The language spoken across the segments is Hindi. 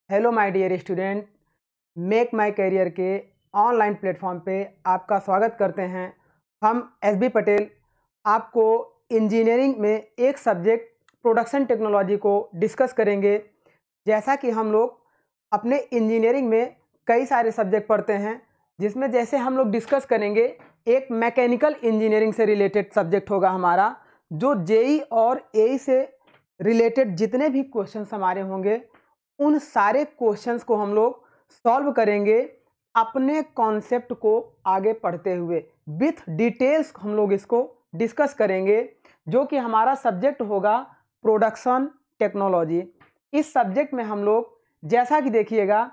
Hello my dear student, Make My Career के ऑनलाइन प्लेटफॉर्म पे आपका स्वागत करते हैं। हम एसबी पटेल आपको इंजीनियरिंग में एक सब्जेक्ट प्रोडक्शन टेक्नोलॉजी को डिस्कस करेंगे। जैसा कि हम लोग अपने इंजीनियरिंग में कई सारे सब्जेक्ट पढ़ते हैं, जिसमें जैसे हम लोग डिस्कस करेंगे एक मैकेनिकल इंजीनियरिंग से रिलेटेड सब्जेक्ट होगा हमारा, जो जेई और एई से रिलेटेड जितने भी क्वेश्चंस हमारे होंगे उन सारे क्वेश्चंस को हम लोग सॉल्व करेंगे अपने कॉन्सेप्ट को आगे पढ़ते हुए। विथ डिटेल्स हम लोग इसको डिस्कस करेंगे, जो कि हमारा सब्जेक्ट होगा प्रोडक्शन टेक्नोलॉजी। इस सब्जेक्ट में हम लोग जैसा कि देखिएगा,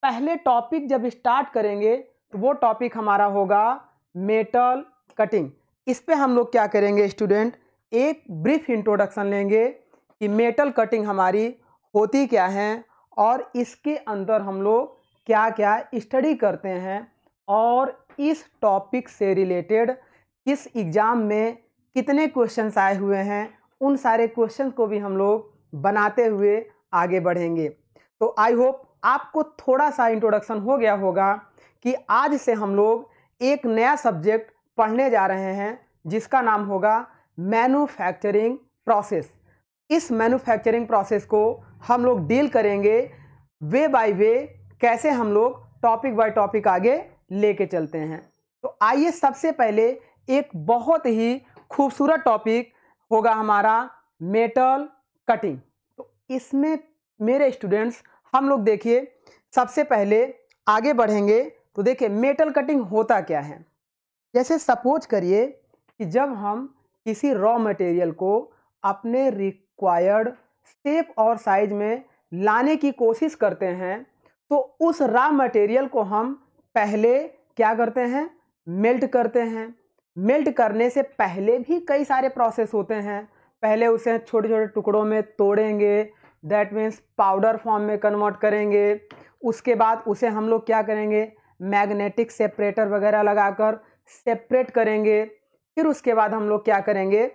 पहले टॉपिक जब स्टार्ट करेंगे तो वो टॉपिक हमारा होगा मेटल कटिंग। इस पे हम लोग क्या करेंगे स्टूडेंट, एक ब्रीफ इंट्रोडक्शन लेंगे कि मेटल कटिंग हमारी होती क्या है और इसके अंदर हम लोग क्या क्या स्टडी करते हैं और इस टॉपिक से रिलेटेड किस एग्ज़ाम में कितने क्वेश्चंस आए हुए हैं, उन सारे क्वेश्चन को भी हम लोग बनाते हुए आगे बढ़ेंगे। तो आई होप आपको थोड़ा सा इंट्रोडक्शन हो गया होगा कि आज से हम लोग एक नया सब्जेक्ट पढ़ने जा रहे हैं, जिसका नाम होगा मैन्युफैक्चरिंग प्रोसेस। इस मैन्युफैक्चरिंग प्रोसेस को हम लोग डील करेंगे वे बाय वे, कैसे हम लोग टॉपिक बाय टॉपिक आगे लेके चलते हैं। तो आइए सबसे पहले एक बहुत ही खूबसूरत टॉपिक होगा हमारा मेटल कटिंग। तो इसमें मेरे स्टूडेंट्स हम लोग देखिए, सबसे पहले आगे बढ़ेंगे तो देखिए मेटल कटिंग होता क्या है। जैसे सपोज करिए कि जब हम किसी रॉ मटेरियल को अपने रिक्वायर्ड शेप और साइज में लाने की कोशिश करते हैं, तो उस रॉ मटेरियल को हम पहले क्या करते हैं, मेल्ट करते हैं। मेल्ट करने से पहले भी कई सारे प्रोसेस होते हैं। पहले उसे छोटे छोटे टुकड़ों में तोड़ेंगे, दैट मीन्स पाउडर फॉर्म में कन्वर्ट करेंगे। उसके बाद उसे हम लोग क्या करेंगे, मैग्नेटिक सेपरेटर वगैरह लगाकर सेपरेट करेंगे। फिर उसके बाद हम लोग क्या करेंगे,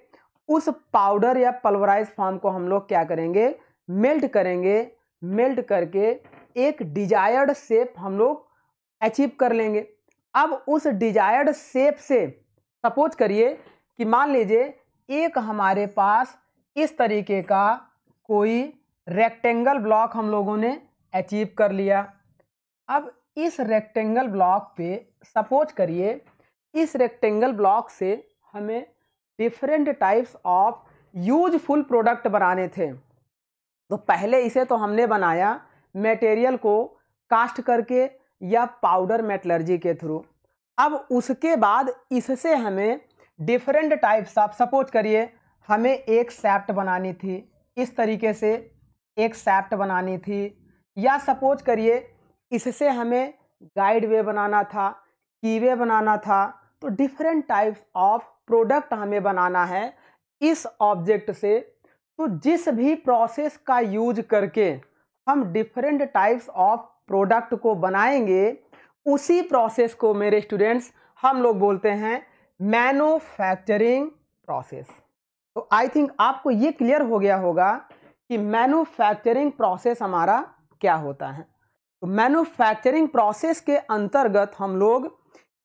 उस पाउडर या पल्वराइज फॉर्म को हम लोग क्या करेंगे, मेल्ट करेंगे। मेल्ट करके एक डिजायर्ड शेप हम लोग अचीव कर लेंगे। अब उस डिजायर्ड शेप से सपोज करिए कि मान लीजिए एक हमारे पास इस तरीके का कोई रेक्टेंगल ब्लॉक हम लोगों ने अचीव कर लिया। अब इस रेक्टेंगल ब्लॉक पे सपोज करिए, इस रेक्टेंगल ब्लॉक से हमें different types of useful product बनाने थे। तो पहले इसे तो हमने बनाया मटेरियल को कास्ट करके या पाउडर मेटलर्जी के थ्रू। अब उसके बाद इससे हमें डिफरेंट टाइप्स ऑफ, सपोज करिए हमें एक सैफ्ट बनानी थी, इस तरीके से एक सैफ्ट बनानी थी, या सपोज करिए इससे हमें गाइड वे बनाना था, कीवे बनाना था। तो डिफरेंट टाइप्स ऑफ प्रोडक्ट हमें बनाना है इस ऑब्जेक्ट से। तो जिस भी प्रोसेस का यूज करके हम डिफरेंट टाइप्स ऑफ प्रोडक्ट को बनाएंगे, उसी प्रोसेस को मेरे स्टूडेंट्स हम लोग बोलते हैं मैन्युफैक्चरिंग प्रोसेस। तो आई थिंक आपको ये क्लियर हो गया होगा कि मैन्युफैक्चरिंग प्रोसेस हमारा क्या होता है। तो मैन्युफैक्चरिंग प्रोसेस के अंतर्गत हम लोग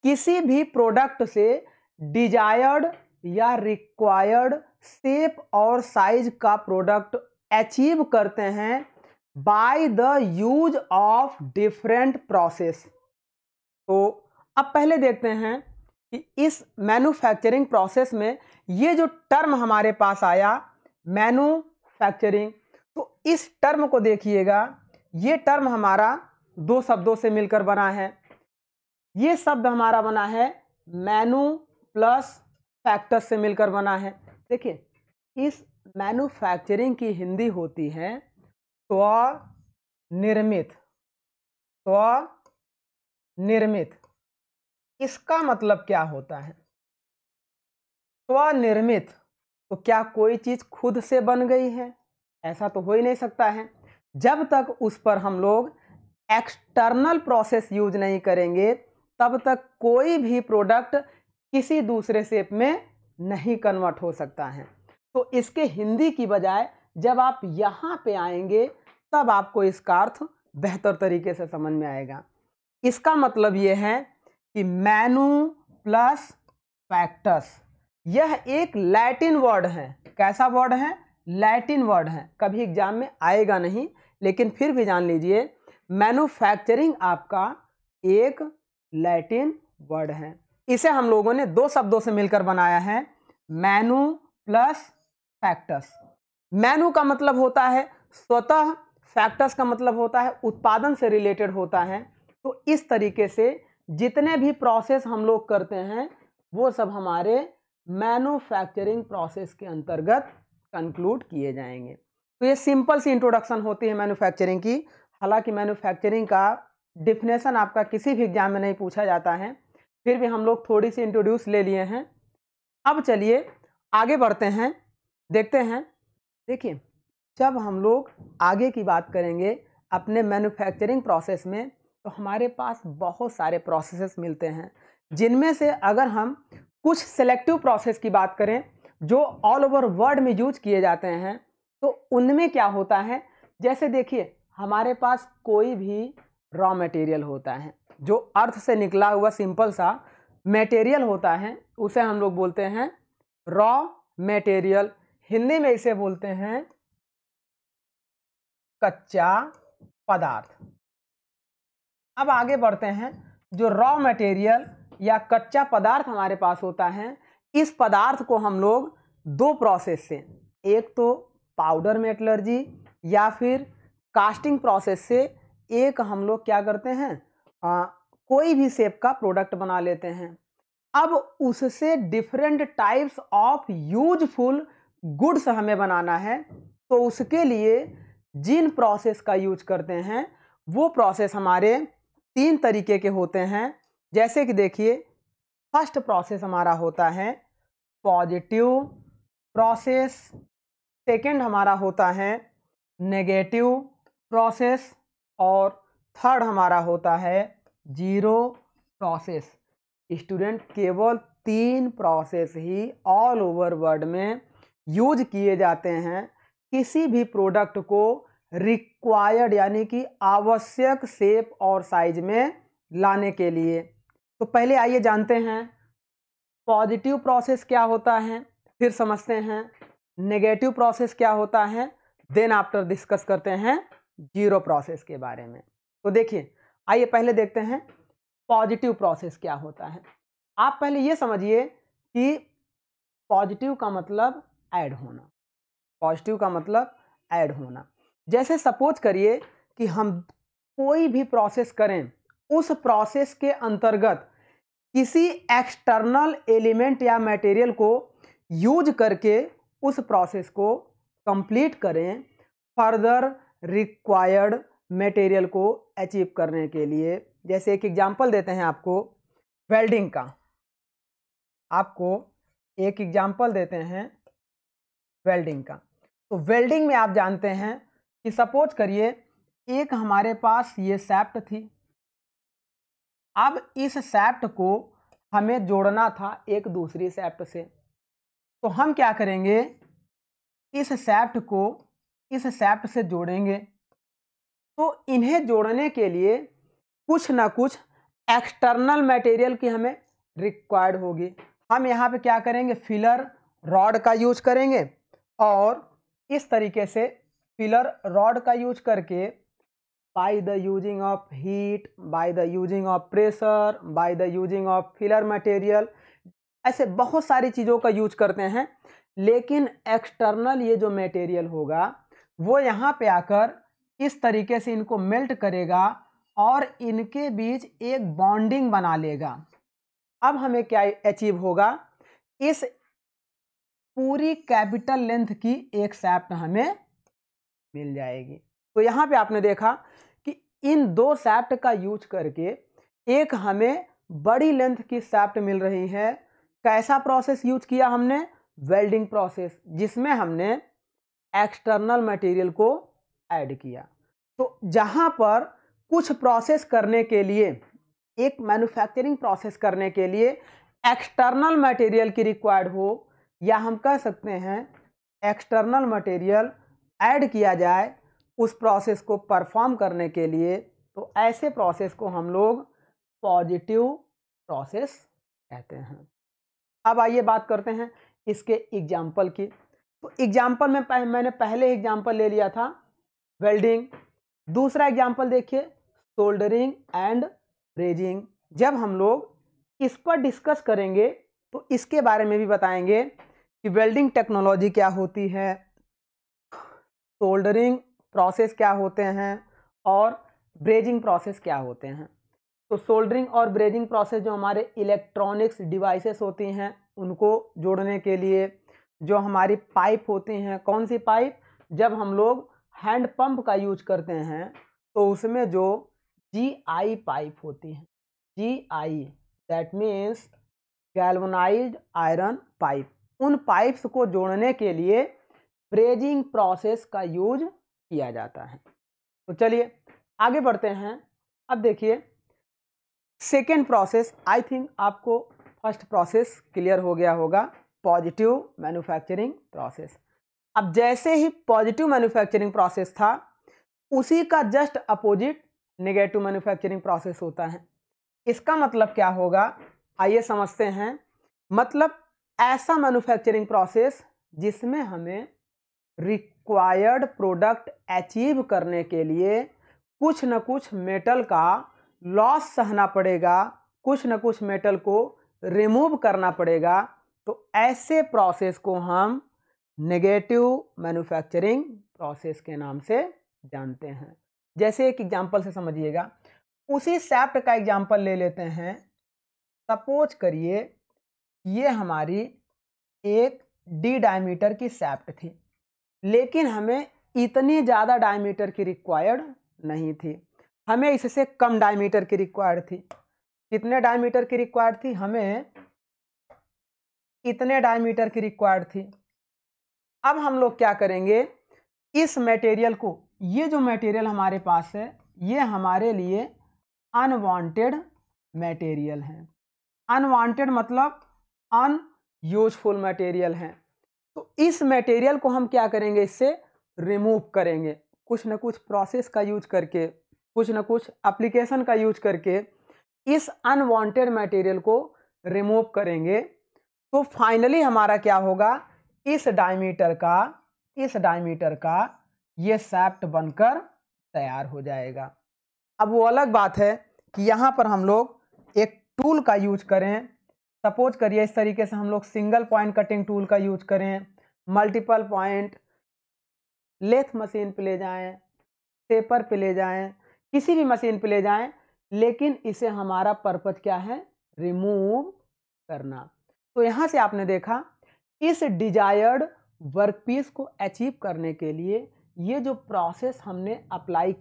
किसी भी प्रोडक्ट से डिजायर्ड या रिक्वायर्ड शेप और साइज का प्रोडक्ट अचीव करते हैं by the use of different process. तो अब पहले देखते हैं कि इस मैन्युफैक्चरिंग प्रोसेस में ये जो टर्म हमारे पास आया मैन्युफैक्चरिंग, तो इस टर्म को देखिएगा, ये टर्म हमारा दो शब्दों से मिलकर बना है। ये शब्द हमारा बना है मैन्यू प्लस फैक्टर से मिलकर बना है। देखिए, इस मैन्युफैक्चरिंग की हिंदी होती है स्वनिर्मित। स्वनिर्मित इसका मतलब क्या होता है? स्वनिर्मित, तो क्या कोई चीज खुद से बन गई है? ऐसा तो हो ही नहीं सकता है। जब तक उस पर हम लोग एक्सटर्नल प्रोसेस यूज नहीं करेंगे, तब तक कोई भी प्रोडक्ट किसी दूसरे शेप में नहीं कन्वर्ट हो सकता है। तो इसके हिंदी की बजाय जब आप यहाँ पे आएंगे तब आपको इसका अर्थ बेहतर तरीके से समझ में आएगा। इसका मतलब ये है कि मैनू प्लस फैक्टस, यह एक लैटिन वर्ड है। कैसा वर्ड है? लैटिन वर्ड है। कभी एग्जाम में आएगा नहीं, लेकिन फिर भी जान लीजिए मैन्युफैक्चरिंग आपका एक लैटिन वर्ड है। इसे हम लोगों ने दो शब्दों से मिलकर बनाया है, मैनू प्लस फैक्टस। मैनू का मतलब होता है स्वतः, फैक्टस का मतलब होता है उत्पादन से रिलेटेड होता है। तो इस तरीके से जितने भी प्रोसेस हम लोग करते हैं वो सब हमारे मैन्युफैक्चरिंग प्रोसेस के अंतर्गत कंक्लूड किए जाएंगे। तो ये सिंपल सी इंट्रोडक्शन होती है मैन्युफैक्चरिंग की। हालांकि मैन्युफैक्चरिंग का डिफिनेशन आपका किसी भी एग्जाम में नहीं पूछा जाता है, फिर भी हम लोग थोड़ी सी इंट्रोड्यूस ले लिए हैं। अब चलिए आगे बढ़ते हैं, देखते हैं। देखिए, जब हम लोग आगे की बात करेंगे अपने मैन्युफैक्चरिंग प्रोसेस में, तो हमारे पास बहुत सारे प्रोसेसेस मिलते हैं, जिनमें से अगर हम कुछ सिलेक्टिव प्रोसेस की बात करें जो ऑल ओवर वर्ल्ड में यूज किए जाते हैं, तो उनमें क्या होता है, जैसे देखिए हमारे पास कोई भी रॉ मटेरियल होता है जो अर्थ से निकला हुआ सिंपल सा मटेरियल होता है, उसे हम लोग बोलते हैं रॉ मटेरियल। हिंदी में इसे बोलते हैं कच्चा पदार्थ। अब आगे बढ़ते हैं। जो रॉ मटेरियल या कच्चा पदार्थ हमारे पास होता है, इस पदार्थ को हम लोग दो प्रोसेस से, एक तो पाउडर मेटलर्जी या फिर कास्टिंग प्रोसेस से, एक हम लोग क्या करते हैं कोई भी शेप का प्रोडक्ट बना लेते हैं। अब उससे different types of useful goods हमें बनाना है, तो उसके लिए जिन प्रोसेस का यूज करते हैं वो प्रोसेस हमारे तीन तरीके के होते हैं। जैसे कि देखिए, फर्स्ट प्रोसेस हमारा होता है पॉजिटिव प्रोसेस, सेकंड हमारा होता है नेगेटिव प्रोसेस, और थर्ड हमारा होता है जीरो प्रोसेस। स्टूडेंट, केवल तीन प्रोसेस ही ऑल ओवर वर्ल्ड में यूज किए जाते हैं किसी भी प्रोडक्ट को रिक्वायर्ड यानी कि आवश्यक शेप और साइज में लाने के लिए। तो पहले आइए जानते हैं पॉजिटिव प्रोसेस क्या होता है, फिर समझते हैं नेगेटिव प्रोसेस क्या होता है, देन आफ्टर डिस्कस करते हैं जीरो प्रोसेस के बारे में। तो देखिए, आइए पहले देखते हैं पॉजिटिव प्रोसेस क्या होता है। आप पहले ये समझिए कि पॉजिटिव का मतलब ऐड होना, पॉजिटिव का मतलब ऐड होना। जैसे सपोज करिए कि हम कोई भी प्रोसेस करें, उस प्रोसेस के अंतर्गत किसी एक्सटर्नल एलिमेंट या मटेरियल को यूज करके उस प्रोसेस को कंप्लीट करें फर्दर रिक्वायर्ड मटेरियल को अचीव करने के लिए। जैसे एक एग्जांपल देते हैं आपको वेल्डिंग का, आपको एक एग्जांपल देते हैं वेल्डिंग का। तो वेल्डिंग में आप जानते हैं कि सपोज करिए एक हमारे पास ये सैफ्ट थी, अब इस सैफ्ट को हमें जोड़ना था एक दूसरी सैफ्ट से। तो हम क्या करेंगे, इस सैफ्ट को इस सैफ्ट से जोड़ेंगे। तो इन्हें जोड़ने के लिए कुछ ना कुछ एक्सटर्नल मटेरियल की हमें रिक्वायर्ड होगी। हम यहाँ पे क्या करेंगे, फिलर रॉड का यूज करेंगे, और इस तरीके से फिलर रॉड का यूज करके by the using of heat, by the using of pressure, by the using of filler material, ऐसे बहुत सारी चीज़ों का यूज करते हैं। लेकिन एक्सटर्नल ये जो मटेरियल होगा वो यहाँ पे आकर इस तरीके से इनको मेल्ट करेगा और इनके बीच एक बॉन्डिंग बना लेगा। अब हमें क्या अचीव होगा, इस पूरी कैपिटल लेंथ की एक सैफ्ट हमें मिल जाएगी। तो यहाँ पे आपने देखा कि इन दो सैफ्ट का यूज करके एक हमें बड़ी लेंथ की सैफ्ट मिल रही है। कैसा प्रोसेस यूज किया हमने, वेल्डिंग प्रोसेस, जिसमें हमने एक्सटर्नल मटेरियल को ऐड किया। तो जहाँ पर कुछ प्रोसेस करने के लिए, एक मैन्युफैक्चरिंग प्रोसेस करने के लिए एक्सटर्नल मटेरियल की रिक्वायर्ड हो, या हम कह सकते हैं एक्सटर्नल मटेरियल ऐड किया जाए, उस प्रोसेस को परफॉर्म करने के लिए, तो ऐसे प्रोसेस को हम लोग पॉजिटिव प्रोसेस कहते हैं। अब आइए बात करते हैं इसके एग्जाम्पल की। तो एग्जाम्पल में मैंने पहले एग्जाम्पल ले लिया था वेल्डिंग। दूसरा एग्जाम्पल देखिए सोल्डरिंग एंड ब्रेजिंग। जब हम लोग इस पर डिस्कस करेंगे तो इसके बारे में भी बताएंगे कि वेल्डिंग टेक्नोलॉजी क्या होती है, सोल्डरिंग प्रोसेस क्या होते हैं और ब्रेजिंग प्रोसेस क्या होते हैं। तो सोल्डरिंग और ब्रेजिंग प्रोसेस जो हमारे इलेक्ट्रॉनिक्स डिवाइसेस होती हैं उनको जोड़ने के लिए, जो हमारी पाइप होती हैं, कौन सी पाइप, जब हम लोग हैंड पंप का यूज करते हैं तो उसमें जो GI पाइप होती है, GI that means galvanised iron pipe, उन पाइप्स को जोड़ने के लिए ब्रेजिंग प्रोसेस का यूज किया जाता है। तो चलिए आगे बढ़ते हैं। अब देखिए सेकेंड प्रोसेस, आई थिंक आपको फर्स्ट प्रोसेस क्लियर हो गया होगा, पॉजिटिव मैन्युफैक्चरिंग प्रोसेस। अब जैसे ही पॉजिटिव मैन्युफैक्चरिंग प्रोसेस था उसी का just opposite negative manufacturing process होता है। इसका मतलब क्या होगा, आइए समझते हैं। मतलब ऐसा मैन्युफैक्चरिंग प्रोसेस जिसमें हमें रिक्वायर्ड प्रोडक्ट अचीव करने के लिए कुछ न कुछ मेटल का लॉस सहना पड़ेगा, कुछ न कुछ मेटल को रिमूव करना पड़ेगा। तो ऐसे प्रोसेस को हम नेगेटिव मैन्युफैक्चरिंग प्रोसेस के नाम से जानते हैं। जैसे एक एग्जांपल से समझिएगा, उसी शाफ्ट का एग्जांपल ले लेते हैं। सपोज करिए ये हमारी एक D डायमीटर की शाफ्ट थी, लेकिन हमें इतनी ज़्यादा डायमीटर की रिक्वायर्ड नहीं थी, हमें इससे कम डायमीटर की रिक्वायर्ड थी। कितने डायमीटर की रिक्वायर्ड थी, हमें इतने डायमीटर की रिक्वायर्ड थी। अब हम लोग क्या करेंगे, इस मटेरियल को, ये जो मटेरियल हमारे पास है ये हमारे लिए अनवांटेड मटेरियल है। अनवांटेड मतलब अनयूजफुल मटेरियल है। तो इस मटेरियल को हम क्या करेंगे, इससे रिमूव करेंगे, कुछ न कुछ प्रोसेस का यूज करके, कुछ न कुछ एप्लीकेशन का यूज करके इस अनवांटेड मटेरियल को रिमूव करेंगे। तो फाइनली हमारा क्या होगा, इस डायमीटर का ये शाफ्ट बनकर तैयार हो जाएगा। अब वो अलग बात है कि यहाँ पर हम लोग एक टूल का यूज करें। सपोज करिए इस तरीके से हम लोग सिंगल पॉइंट कटिंग टूल का यूज करें, मल्टीपल पॉइंट लेथ मशीन पे ले जाएं, टेपर पे ले जाएं, किसी भी मशीन पे ले जाएं, लेकिन इसे हमारा पर्पज क्या है, रिमूव करना। तो यहाँ से आपने देखा इस डिजायर्ड वर्कपीस को अचीव करने के लिए ये जो प्रोसेस हमने अप्लाई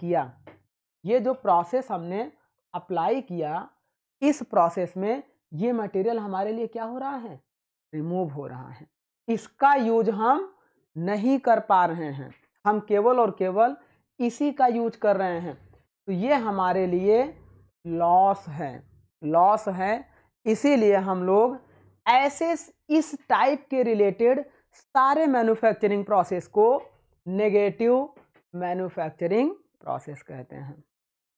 किया, इस प्रोसेस में ये मटेरियल हमारे लिए क्या हो रहा है, रिमूव हो रहा है। इसका यूज हम नहीं कर पा रहे हैं, हम केवल और केवल इसी का यूज कर रहे हैं। तो ये हमारे लिए लॉस है। इसीलिए हम लोग ऐसे इस टाइप के रिलेटेड सारे मैन्युफैक्चरिंग प्रोसेस को नेगेटिव मैन्युफैक्चरिंग प्रोसेस कहते हैं।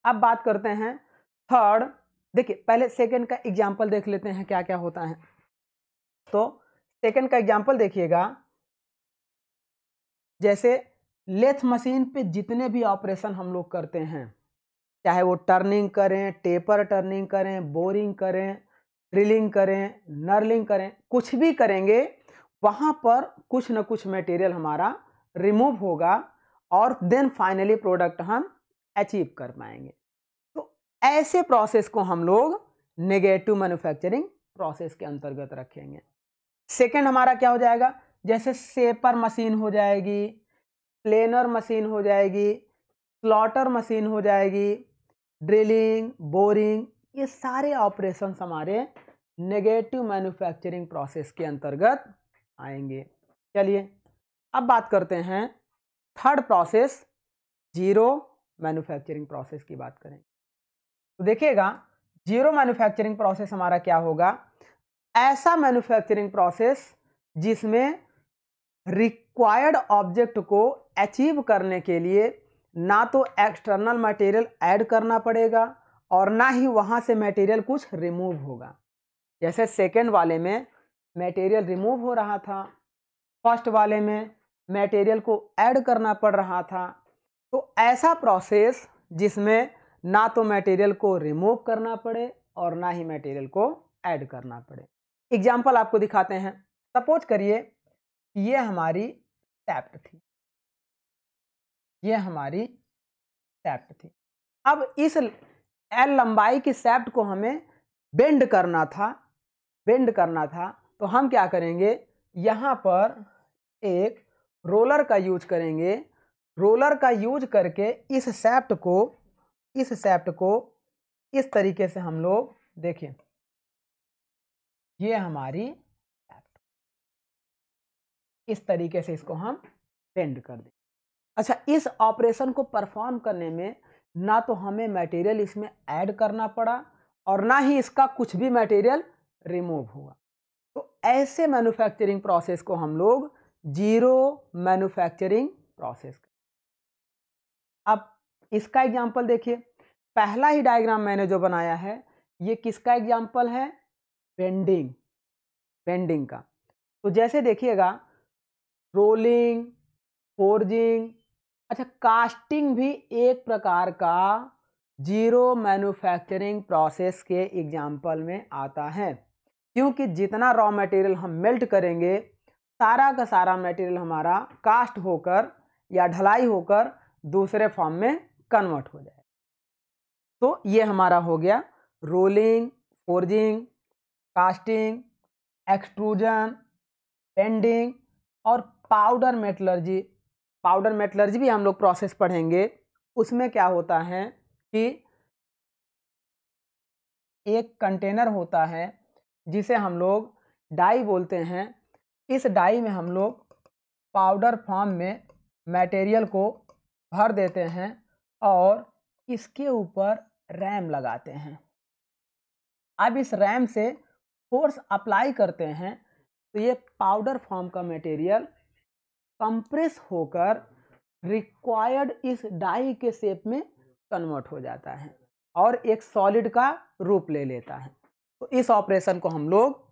अब बात करते हैं थर्ड। देखिए पहले सेकंड का एग्जांपल देख लेते हैं क्या क्या होता है। तो सेकंड का एग्जांपल देखिएगा, जैसे लेथ मशीन पे जितने भी ऑपरेशन हम लोग करते हैं, चाहे वो टर्निंग करें, टेपर टर्निंग करें, बोरिंग करें, ड्रिलिंग करें, नर्लिंग करें, कुछ भी करेंगे वहाँ पर कुछ न कुछ मटेरियल हमारा रिमूव होगा और देन फाइनली प्रोडक्ट हम अचीव कर पाएंगे। तो ऐसे प्रोसेस को हम लोग नेगेटिव मैन्युफैक्चरिंग प्रोसेस के अंतर्गत रखेंगे। सेकेंड हमारा क्या हो जाएगा, जैसे शेपर मशीन हो जाएगी, प्लेनर मशीन हो जाएगी, स्लॉटर मशीन हो जाएगी, ड्रिलिंग, बोरिंग, ये सारे ऑपरेशंस हमारे नेगेटिव मैन्युफैक्चरिंग प्रोसेस के अंतर्गत आएंगे। चलिए अब बात करते हैं third process, zero manufacturing process की बात करें। तो देखिएगा जीरो मैन्युफैक्चरिंग प्रोसेस हमारा क्या होगा, ऐसा मैन्युफैक्चरिंग प्रोसेस जिसमें रिक्वायर्ड ऑब्जेक्ट को अचीव करने के लिए ना तो एक्सटर्नल मटेरियल ऐड करना पड़ेगा और ना ही वहाँ से मटेरियल कुछ रिमूव होगा। जैसे सेकेंड वाले में मटेरियल रिमूव हो रहा था, फर्स्ट वाले में मटेरियल को ऐड करना पड़ रहा था। तो ऐसा प्रोसेस जिसमें ना तो मटेरियल को रिमूव करना पड़े और ना ही मटेरियल को ऐड करना पड़े। एग्जाम्पल आपको दिखाते हैं। सपोज करिए ये हमारी शैफ्ट थी, ये हमारी शैफ्ट थी। अब इस एल लंबाई की शैफ्ट को हमें बेंड करना था, तो हम क्या करेंगे, यहाँ पर एक रोलर का यूज करेंगे। रोलर का यूज करके इस शैफ्ट को इस तरीके से हम लोग देखिए, ये हमारी शैफ्ट, इस तरीके से इसको हम बेंड कर दें। अच्छा, इस ऑपरेशन को परफॉर्म करने में ना तो हमें मटेरियल इसमें ऐड करना पड़ा और ना ही इसका कुछ भी मटेरियल रिमूव हुआ। तो ऐसे मैन्युफैक्चरिंग प्रोसेस को हम लोग जीरो मैन्युफैक्चरिंग प्रोसेस। अब इसका एग्जांपल देखिए, पहला ही डायग्राम मैंने जो बनाया है ये किसका एग्जांपल है, बेंडिंग का। तो जैसे देखिएगा, रोलिंग, फोर्जिंग, अच्छा कास्टिंग भी एक प्रकार का जीरो मैन्युफैक्चरिंग प्रोसेस के एग्जाम्पल में आता है, क्योंकि जितना रॉ मटेरियल हम मेल्ट करेंगे सारा का सारा मटेरियल हमारा कास्ट होकर या ढलाई होकर दूसरे फॉर्म में कन्वर्ट हो जाए। तो ये हमारा हो गया rolling, forging, casting, extrusion, bending और पाउडर मेटलर्जी। पाउडर मेटलर्जी भी हम लोग प्रोसेस पढ़ेंगे। उसमें क्या होता है कि एक कंटेनर होता है जिसे हम लोग डाई बोलते हैं। इस डाई में हम लोग पाउडर फॉर्म में मटेरियल को भर देते हैं और इसके ऊपर रैम लगाते हैं। अब इस रैम से फोर्स अप्लाई करते हैं तो ये पाउडर फॉर्म का मटेरियल कंप्रेस होकर रिक्वायर्ड इस डाई के शेप में कन्वर्ट हो जाता है और एक सॉलिड का रूप ले लेता है। तो इस ऑपरेशन को हम लोग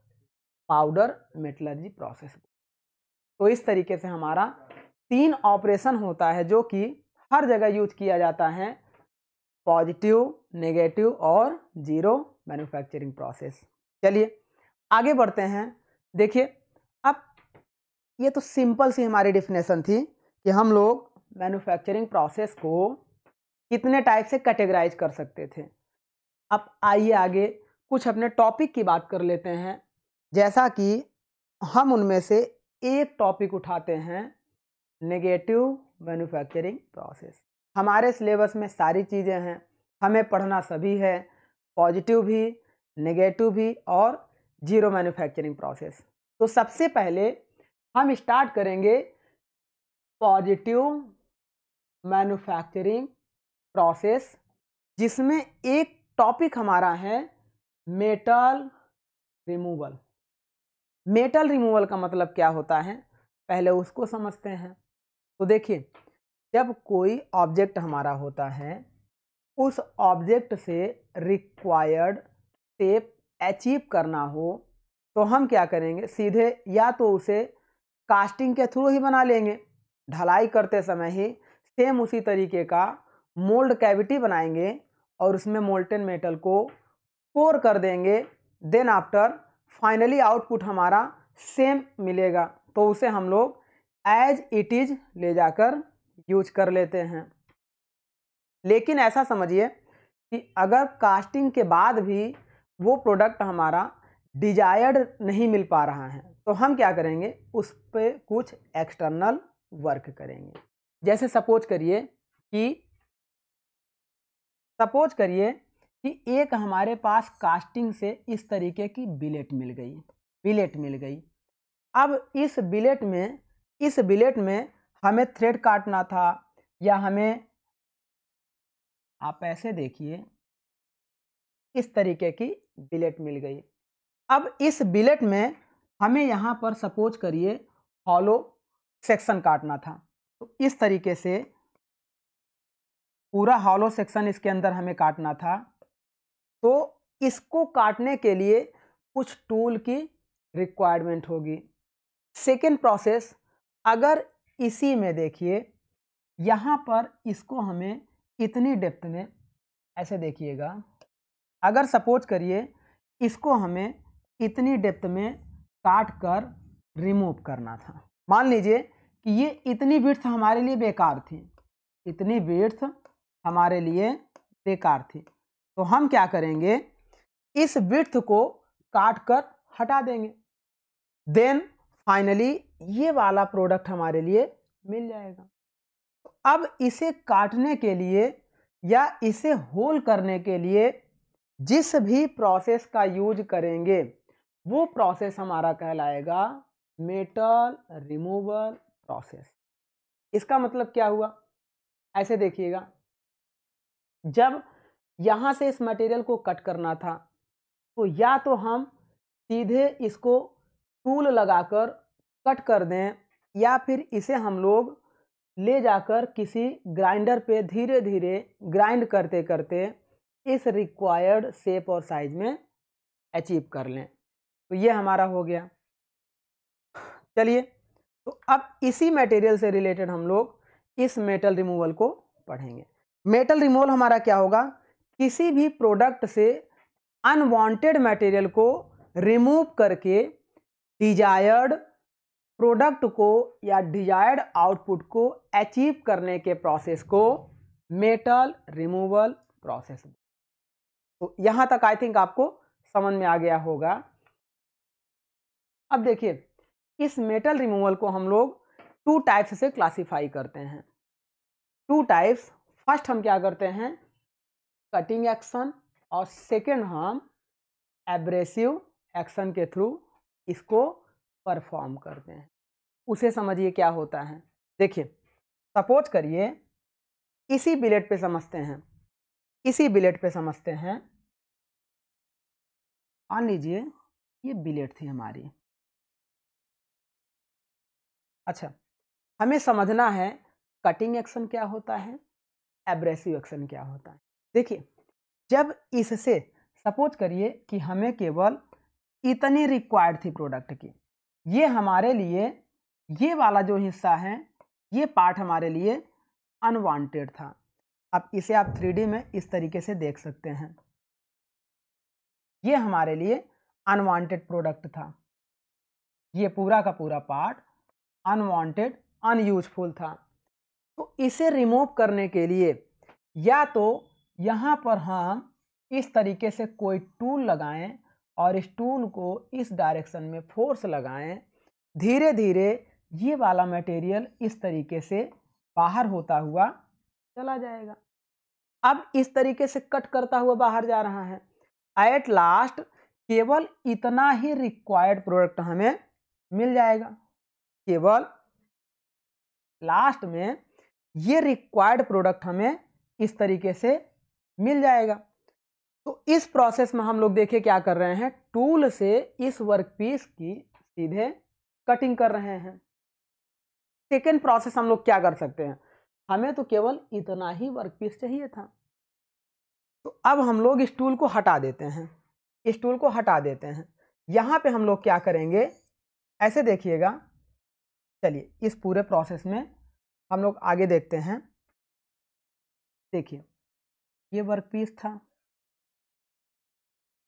पाउडर मेटलर्जी प्रोसेस। तो इस तरीके से हमारा 3 ऑपरेशन होता है जो कि हर जगह यूज किया जाता है, पॉजिटिव, नेगेटिव और जीरो मैन्युफैक्चरिंग प्रोसेस। चलिए आगे बढ़ते हैं। देखिए, अब ये तो सिंपल सी हमारी डेफिनेशन थी कि हम लोग मैन्युफैक्चरिंग प्रोसेस को कितने टाइप से कैटेगराइज कर सकते थे। अब आइए आगे कुछ अपने टॉपिक की बात कर लेते हैं। जैसा कि हम उनमें से एक टॉपिक उठाते हैं, नेगेटिव मैन्युफैक्चरिंग प्रोसेस। हमारे सिलेबस में सारी चीज़ें हैं, हमें पढ़ना सभी है, पॉजिटिव भी, नेगेटिव भी और जीरो मैन्युफैक्चरिंग प्रोसेस। तो सबसे पहले हम स्टार्ट करेंगे पॉजिटिव मैन्युफैक्चरिंग प्रोसेस, जिसमें एक टॉपिक हमारा है मेटल रिमूवल। मेटल रिमूवल का मतलब क्या होता है, पहले उसको समझते हैं। तो देखिए, जब कोई ऑब्जेक्ट हमारा होता है, उस ऑब्जेक्ट से रिक्वायर्ड शेप अचीव करना हो तो हम क्या करेंगे, सीधे या तो उसे कास्टिंग के थ्रू ही बना लेंगे, ढलाई करते समय ही सेम उसी तरीके का मोल्ड कैविटी बनाएंगे और उसमें मोल्टेन मेटल को पोर कर देंगे। देन आफ्टर फाइनली आउटपुट हमारा सेम मिलेगा, तो उसे हम लोग एज इट इज ले जाकर यूज कर लेते हैं। लेकिन ऐसा समझिए कि अगर कास्टिंग के बाद भी वो प्रोडक्ट हमारा डिजायर्ड नहीं मिल पा रहा है तो हम क्या करेंगे, उस पर कुछ एक्सटर्नल वर्क करेंगे। जैसे सपोज करिए कि एक हमारे पास कास्टिंग से इस तरीके की बिलेट मिल गई। अब इस बिलेट में हमें थ्रेड काटना था, या हमें, आप ऐसे देखिए, इस तरीके की बिलेट मिल गई। अब इस बिलेट में हमें यहाँ पर सपोज करिए हॉलो सेक्शन काटना था। तो इस तरीके से पूरा हॉलो सेक्शन इसके अंदर हमें काटना था। तो इसको काटने के लिए कुछ टूल की रिक्वायरमेंट होगी। सेकेंड प्रोसेस, अगर इसी में देखिए यहाँ पर इसको हमें इतनी डेप्थ में, ऐसे देखिएगा, अगर सपोज करिए इसको हमें इतनी डेप्थ में काट कर रिमूव करना था। मान लीजिए कि ये इतनी विड्थ हमारे लिए बेकार थी, इतनी विड्थ हमारे लिए बेकार थी, तो हम क्या करेंगे, इस विड्थ को काट कर हटा देंगे। देन फाइनली ये वाला प्रोडक्ट हमारे लिए मिल जाएगा। तो अब इसे काटने के लिए या इसे होल करने के लिए जिस भी प्रोसेस का यूज करेंगे वो प्रोसेस हमारा कहलाएगा मेटल रिमूवल प्रोसेस। इसका मतलब क्या हुआ, ऐसे देखिएगा, जब यहाँ से इस मटेरियल को कट करना था तो या तो हम सीधे इसको टूल लगाकर कट कर दें या फिर इसे हम लोग ले जाकर किसी ग्राइंडर पे धीरे धीरे ग्राइंड करते करते इस रिक्वायर्ड शेप और साइज में अचीव कर लें। तो ये हमारा हो गया। चलिए, तो अब इसी मटेरियल से रिलेटेड हम लोग इस मेटल रिमूवल को पढ़ेंगे। मेटल रिमूवल हमारा क्या होगा, किसी भी प्रोडक्ट से अनवांटेड मटेरियल को रिमूव करके डिजायर्ड प्रोडक्ट को या डिजायर्ड आउटपुट को अचीव करने के प्रोसेस को मेटल रिमूवल प्रोसेस। तो यहां तक आई थिंक आपको समझ में आ गया होगा। अब देखिए, इस मेटल रिमूवल को हम लोग टू टाइप्स से क्लासिफाई करते हैं। टू टाइप्स, फर्स्ट हम क्या करते हैं, कटिंग एक्शन, और सेकेंड हम एब्रेसिव एक्शन के थ्रू इसको परफॉर्म करते हैं। उसे समझिए क्या होता है। देखिए, सपोज करिए इसी बिलेट पे समझते हैं, इसी बिलेट पे समझते हैं। मान लीजिए ये बिलेट थी हमारी। अच्छा, हमें समझना है कटिंग एक्शन क्या होता है, एब्रेसिव एक्शन क्या होता है। देखिए, जब इससे सपोज करिए कि हमें केवल इतनी रिक्वायर्ड थी प्रोडक्ट की, ये हमारे लिए, ये वाला जो हिस्सा है, ये पार्ट हमारे लिए अनवांटेड था। अब इसे आप 3D में इस तरीके से देख सकते हैं, ये हमारे लिए अनवांटेड प्रोडक्ट था, ये पूरा का पूरा पार्ट अनवांटेड अनयूजफुल था। तो इसे रिमूव करने के लिए या तो यहाँ पर हम इस तरीके से कोई टूल लगाएं और इस टूल को इस डायरेक्शन में फोर्स लगाएं, धीरे धीरे ये वाला मटेरियल इस तरीके से बाहर होता हुआ चला जाएगा। अब इस तरीके से कट करता हुआ बाहर जा रहा है। एट लास्ट केवल इतना ही रिक्वायर्ड प्रोडक्ट हमें मिल जाएगा, केवल लास्ट में ये रिक्वायर्ड प्रोडक्ट हमें इस तरीके से मिल जाएगा। तो इस प्रोसेस में हम लोग देखिए क्या कर रहे हैं, टूल से इस वर्कपीस की सीधे कटिंग कर रहे हैं। सेकेंड प्रोसेस हम लोग क्या कर सकते हैं, हमें तो केवल इतना ही वर्कपीस चाहिए था, तो अब हम लोग इस टूल को हटा देते हैं, इस टूल को हटा देते हैं। यहाँ पे हम लोग क्या करेंगे, ऐसे देखिएगा। चलिए, इस पूरे प्रोसेस में हम लोग आगे देखते हैं। देखिए, ये वर्कपीस था,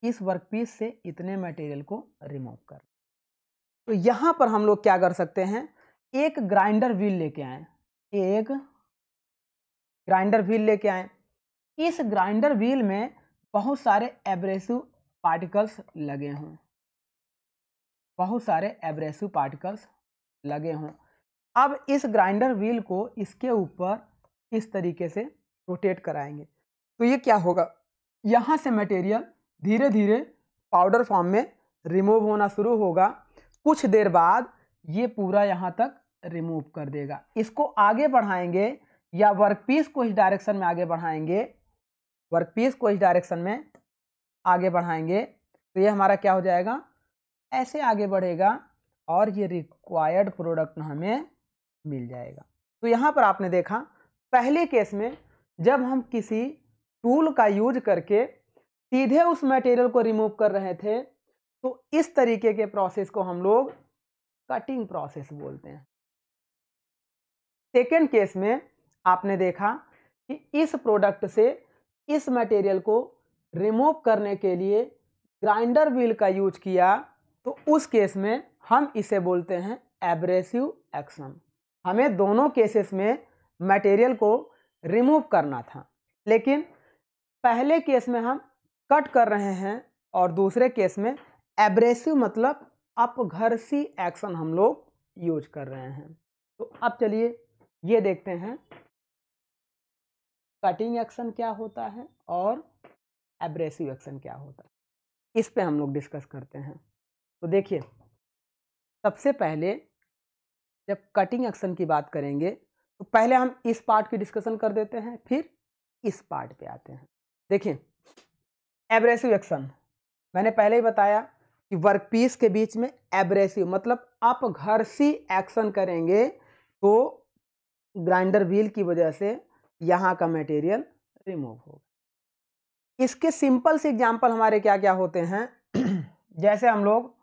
इस वर्कपीस से इतने मटेरियल को रिमूव कर, तो यहाँ पर हम लोग क्या कर सकते हैं, एक ग्राइंडर व्हील लेके आए, एक ग्राइंडर व्हील लेके आए। इस ग्राइंडर व्हील में बहुत सारे एब्रेसिव पार्टिकल्स लगे हों, बहुत सारे एब्रेसिव पार्टिकल्स लगे हों। अब इस ग्राइंडर व्हील को इसके ऊपर इस तरीके से रोटेट कराएंगे, तो ये क्या होगा, यहाँ से मटेरियल धीरे धीरे पाउडर फॉर्म में रिमूव होना शुरू होगा। कुछ देर बाद ये पूरा यहाँ तक रिमूव कर देगा। इसको आगे बढ़ाएंगे या वर्कपीस को इस डायरेक्शन में आगे बढ़ाएंगे, वर्कपीस को इस डायरेक्शन में आगे बढ़ाएंगे, तो ये हमारा क्या हो जाएगा, ऐसे आगे बढ़ेगा और ये रिक्वायर्ड प्रोडक्ट हमें मिल जाएगा। तो यहाँ पर आपने देखा, पहले केस में जब हम किसी टूल का यूज करके सीधे उस मटेरियल को रिमूव कर रहे थे, तो इस तरीके के प्रोसेस को हम लोग कटिंग प्रोसेस बोलते हैं। सेकेंड केस में आपने देखा कि इस प्रोडक्ट से इस मटेरियल को रिमूव करने के लिए ग्राइंडर व्हील का यूज किया, तो उस केस में हम इसे बोलते हैं एब्रेसिव एक्शन। हमें दोनों केसेस में मटेरियल को रिमूव करना था, लेकिन पहले केस में हम कट कर रहे हैं और दूसरे केस में एब्रेसिव मतलब अपघर्षी एक्शन हम लोग यूज कर रहे हैं। तो अब चलिए ये देखते हैं कटिंग एक्शन क्या होता है और एब्रेसिव एक्शन क्या होता है, इस पे हम लोग डिस्कस करते हैं। तो देखिए, सबसे पहले जब कटिंग एक्शन की बात करेंगे तो पहले हम इस पार्ट की डिस्कशन कर देते हैं, फिर इस पार्ट पे आते हैं। देखिए, एब्रेसिव एक्शन मैंने पहले ही बताया कि वर्कपीस के बीच में एब्रेसिव मतलब अपघर्षी एक्शन करेंगे तो ग्राइंडर व्हील की वजह से यहाँ का मटेरियल रिमूव होगा। इसके सिंपल से एग्जांपल हमारे क्या क्या होते हैं जैसे हम लोग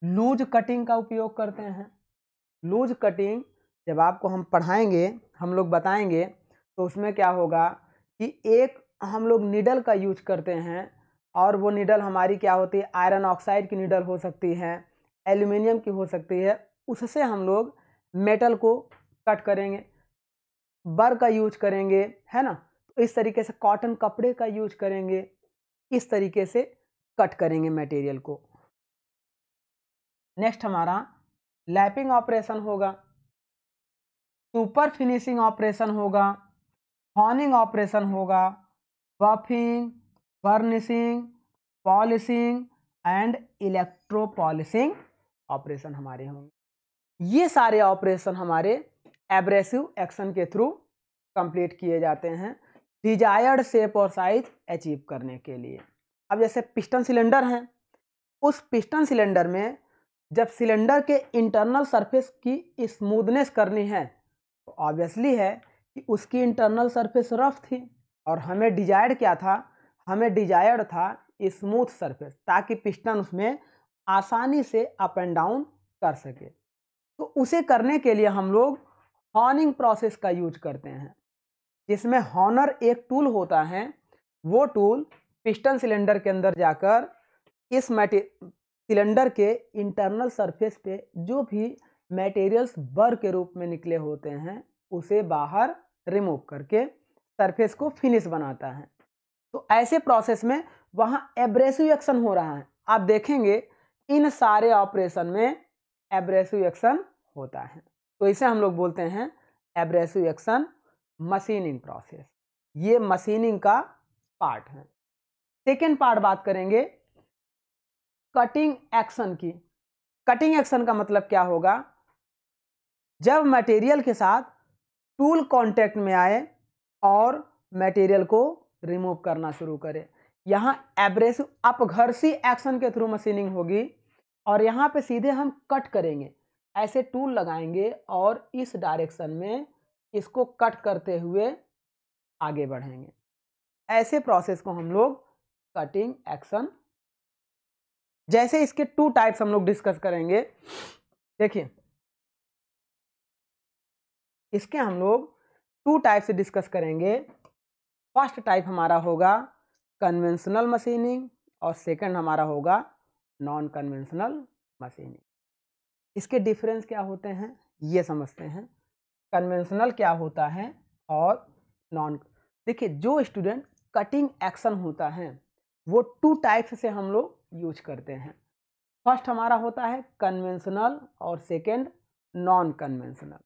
लूज कटिंग का उपयोग करते हैं। लूज कटिंग जब आपको हम पढ़ाएंगे, हम लोग बताएंगे, तो उसमें क्या होगा कि एक हम लोग नीडल का यूज करते हैं और वो नीडल हमारी क्या होती है, आयरन ऑक्साइड की नीडल हो सकती है, एल्यूमिनियम की हो सकती है, उससे हम लोग मेटल को कट करेंगे। बर का यूज करेंगे, है ना, तो इस तरीके से कॉटन कपड़े का यूज करेंगे, इस तरीके से कट करेंगे मटेरियल को। नेक्स्ट हमारा लैपिंग ऑपरेशन होगा, सुपर फिनिशिंग ऑपरेशन होगा, हॉनिंग ऑपरेशन होगा, buffing, burnishing, polishing and electro polishing operation हमारे होंगे। ये सारे ऑपरेशन हमारे एब्रेसिव एक्शन के थ्रू कंप्लीट किए जाते हैं डिजायर्ड शेप और साइज अचीव करने के लिए। अब जैसे पिस्टन सिलेंडर हैं, उस पिस्टन सिलेंडर में जब सिलेंडर के इंटरनल सरफेस की स्मूथनेस करनी है तो ऑब्वियसली है कि उसकी इंटरनल सरफेस रफ थी और हमें डिजायर्ड क्या था, हमें डिजायर्ड था स्मूथ सरफेस, ताकि पिस्टन उसमें आसानी से अप एंड डाउन कर सके। तो उसे करने के लिए हम लोग हॉनिंग प्रोसेस का यूज करते हैं, जिसमें हॉनर एक टूल होता है। वो टूल पिस्टन सिलेंडर के अंदर जाकर इस सिलेंडर के इंटरनल सरफेस पे जो भी मटेरियल्स बर के रूप में निकले होते हैं उसे बाहर रिमूव करके सरफेस को फिनिश बनाता है। तो ऐसे प्रोसेस में वहाँ एब्रेसिव एक्शन हो रहा है। आप देखेंगे इन सारे ऑपरेशन में एब्रेसिव एक्शन होता है, तो इसे हम लोग बोलते हैं एब्रेसिव एक्शन मशीनिंग प्रोसेस। ये मशीनिंग का पार्ट है। सेकेंड पार्ट बात करेंगे कटिंग एक्शन की। कटिंग एक्शन का मतलब क्या होगा, जब मटेरियल के साथ टूल कांटेक्ट में आए और मटेरियल को रिमूव करना शुरू करे। यहाँ एब्रेसिव अपघर्षी एक्शन के थ्रू मशीनिंग होगी और यहाँ पे सीधे हम कट करेंगे, ऐसे टूल लगाएंगे और इस डायरेक्शन में इसको कट करते हुए आगे बढ़ेंगे। ऐसे प्रोसेस को हम लोग कटिंग एक्शन। जैसे इसके टू टाइप्स हम लोग डिस्कस करेंगे। देखिए, इसके हम लोग टू टाइप से डिस्कस करेंगे। फर्स्ट टाइप हमारा होगा कन्वेंशनल मशीनिंग और सेकंड हमारा होगा नॉन कन्वेंशनल मशीनिंग। इसके डिफरेंस क्या होते हैं ये समझते हैं। कन्वेंशनल क्या होता है और नॉन। देखिए, जो स्टूडेंट कटिंग एक्शन होता है वो टू टाइप्स से हम लोग यूज करते हैं। फर्स्ट हमारा होता है कन्वेंशनल और सेकंड नॉन कन्वेंशनल।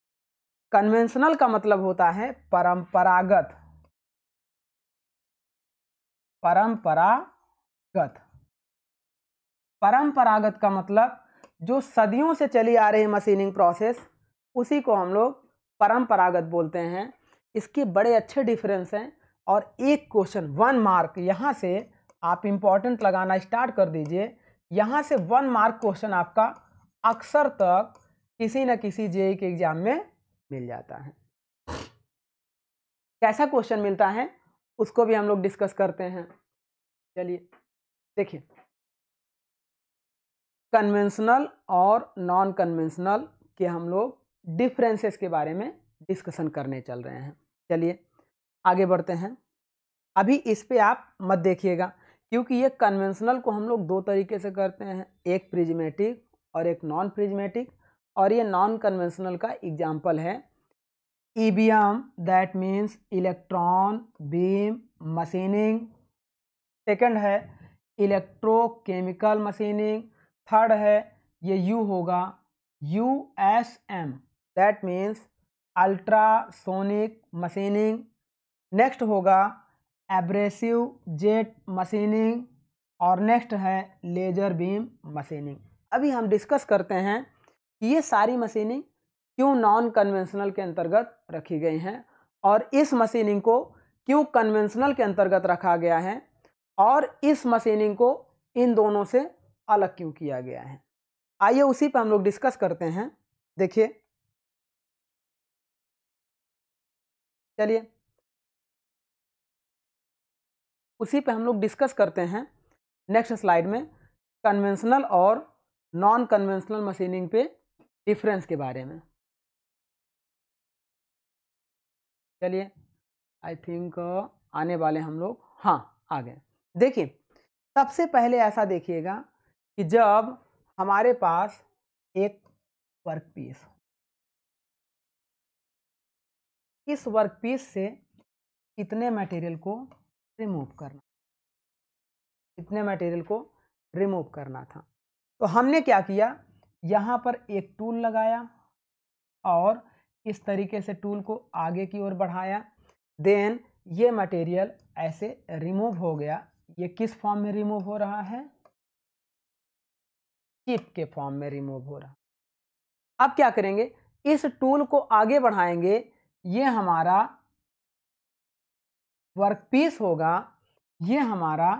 कन्वेंशनल का मतलब होता है परंपरागत। परंपरागत परंपरागत का मतलब जो सदियों से चली आ रही मशीनिंग प्रोसेस, उसी को हम लोग परंपरागत बोलते हैं। इसके बड़े अच्छे डिफरेंस हैं और एक क्वेश्चन 1 मार्क यहाँ से आप इंपॉर्टेंट लगाना स्टार्ट कर दीजिए। यहाँ से 1 मार्क क्वेश्चन आपका अक्सर तक किसी न किसी जेईई के एग्जाम में मिल जाता है। कैसा क्वेश्चन मिलता है उसको भी हम लोग डिस्कस करते हैं। चलिए देखिए, कन्वेंशनल और नॉन कन्वेंशनल के हम लोग डिफरेंसेस के बारे में डिस्कशन करने चल रहे हैं। चलिए आगे बढ़ते हैं। अभी इस पे आप मत देखिएगा, क्योंकि ये कन्वेंशनल को हम लोग दो तरीके से करते हैं, एक प्रिज्मेटिक और एक नॉन प्रिज्मेटिक। और ये नॉन कन्वेंशनल का एग्जाम्पल है EBM, that means electron beam machining. Second है इलेक्ट्रोकेमिकल मशीनिंग। थर्ड है ये यू होगा USM, that means ultrasonic machining. Next होगा एब्रेसिव जेट मशीनिंग और नेक्स्ट है लेजर बीम मशीनिंग। अभी हम डिस्कस करते हैं कि ये सारी मशीनिंग क्यों नॉन कन्वेंशनल के अंतर्गत रखी गई हैं और इस मशीनिंग को क्यों कन्वेंशनल के अंतर्गत रखा गया है और इस मशीनिंग को इन दोनों से अलग क्यों किया गया है। आइए उसी पर हम लोग डिस्कस करते हैं। देखिए, चलिए उसी पे हम लोग डिस्कस करते हैं नेक्स्ट स्लाइड में कन्वेंशनल और नॉन कन्वेंशनल मशीनिंग पे डिफरेंस के बारे में। चलिए आई थिंक आने वाले हम लोग, हाँ आ गए। देखिए सबसे पहले ऐसा देखिएगा कि जब हमारे पास एक वर्कपीस, इस वर्कपीस से इतने मटेरियल को रिमूव करना, इतने मटेरियल को रिमूव करना था, तो हमने क्या किया, यहाँ पर एक टूल लगाया और इस तरीके से टूल को आगे की ओर बढ़ाया। देन ये मटेरियल ऐसे रिमूव हो गया। ये किस फॉर्म में रिमूव हो रहा है, चिप के फॉर्म में रिमूव हो रहा। अब क्या करेंगे, इस टूल को आगे बढ़ाएंगे, ये हमारा वर्कपीस होगा, ये हमारा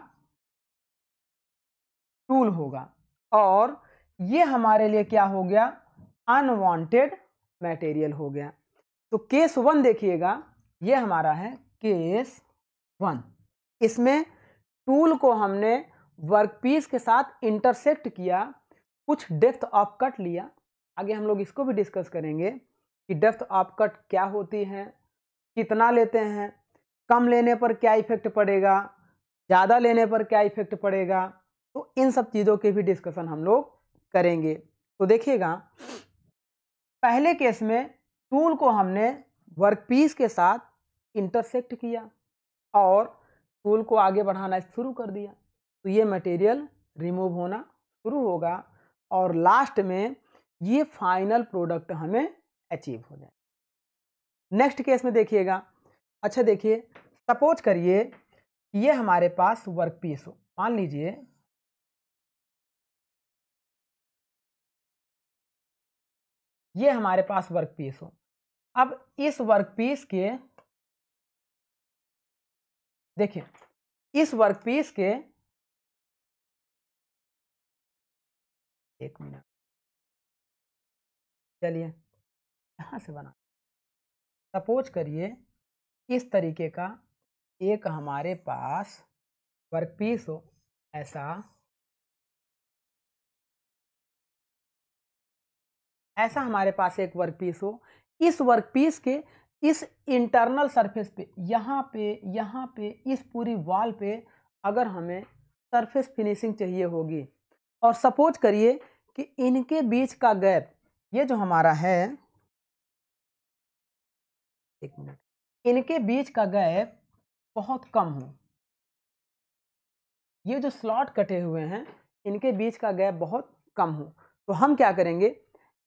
टूल होगा और ये हमारे लिए क्या हो गया, अनवांटेड मटेरियल हो गया। तो केस 1 देखिएगा, ये हमारा है केस 1। इसमें टूल को हमने वर्कपीस के साथ इंटरसेक्ट किया, कुछ डेप्थ ऑफ कट लिया। आगे हम लोग इसको भी डिस्कस करेंगे कि डेप्थ ऑफ कट क्या होती है, कितना लेते हैं, कम लेने पर क्या इफेक्ट पड़ेगा, ज़्यादा लेने पर क्या इफेक्ट पड़ेगा। तो इन सब चीज़ों के भी डिस्कशन हम लोग करेंगे। तो देखिएगा, पहले केस में टूल को हमने वर्कपीस के साथ इंटरसेक्ट किया और टूल को आगे बढ़ाना शुरू कर दिया, तो ये मटेरियल रिमूव होना शुरू होगा और लास्ट में ये फाइनल प्रोडक्ट हमें अचीव हो जाए। नेक्स्ट केस में देखिएगा, अच्छा देखिए, सपोज करिए ये हमारे पास वर्कपीस हो, मान लीजिए ये हमारे पास वर्कपीस हो। अब इस वर्कपीस के, देखिए इस वर्कपीस के, एक मिनट, चलिए यहां से बना, सपोज करिए इस तरीके का एक हमारे पास वर्कपीस हो, ऐसा हमारे पास एक वर्कपीस हो। इस वर्कपीस के इस इंटरनल सरफेस पे, यहाँ पे इस पूरी वॉल पे अगर हमें सरफेस फिनिशिंग चाहिए होगी और सपोज करिए कि इनके बीच का गैप, ये जो हमारा है, एक मिनट, इनके बीच का गैप बहुत कम हो, ये जो स्लॉट कटे हुए हैं इनके बीच का गैप बहुत कम हो, तो हम क्या करेंगे,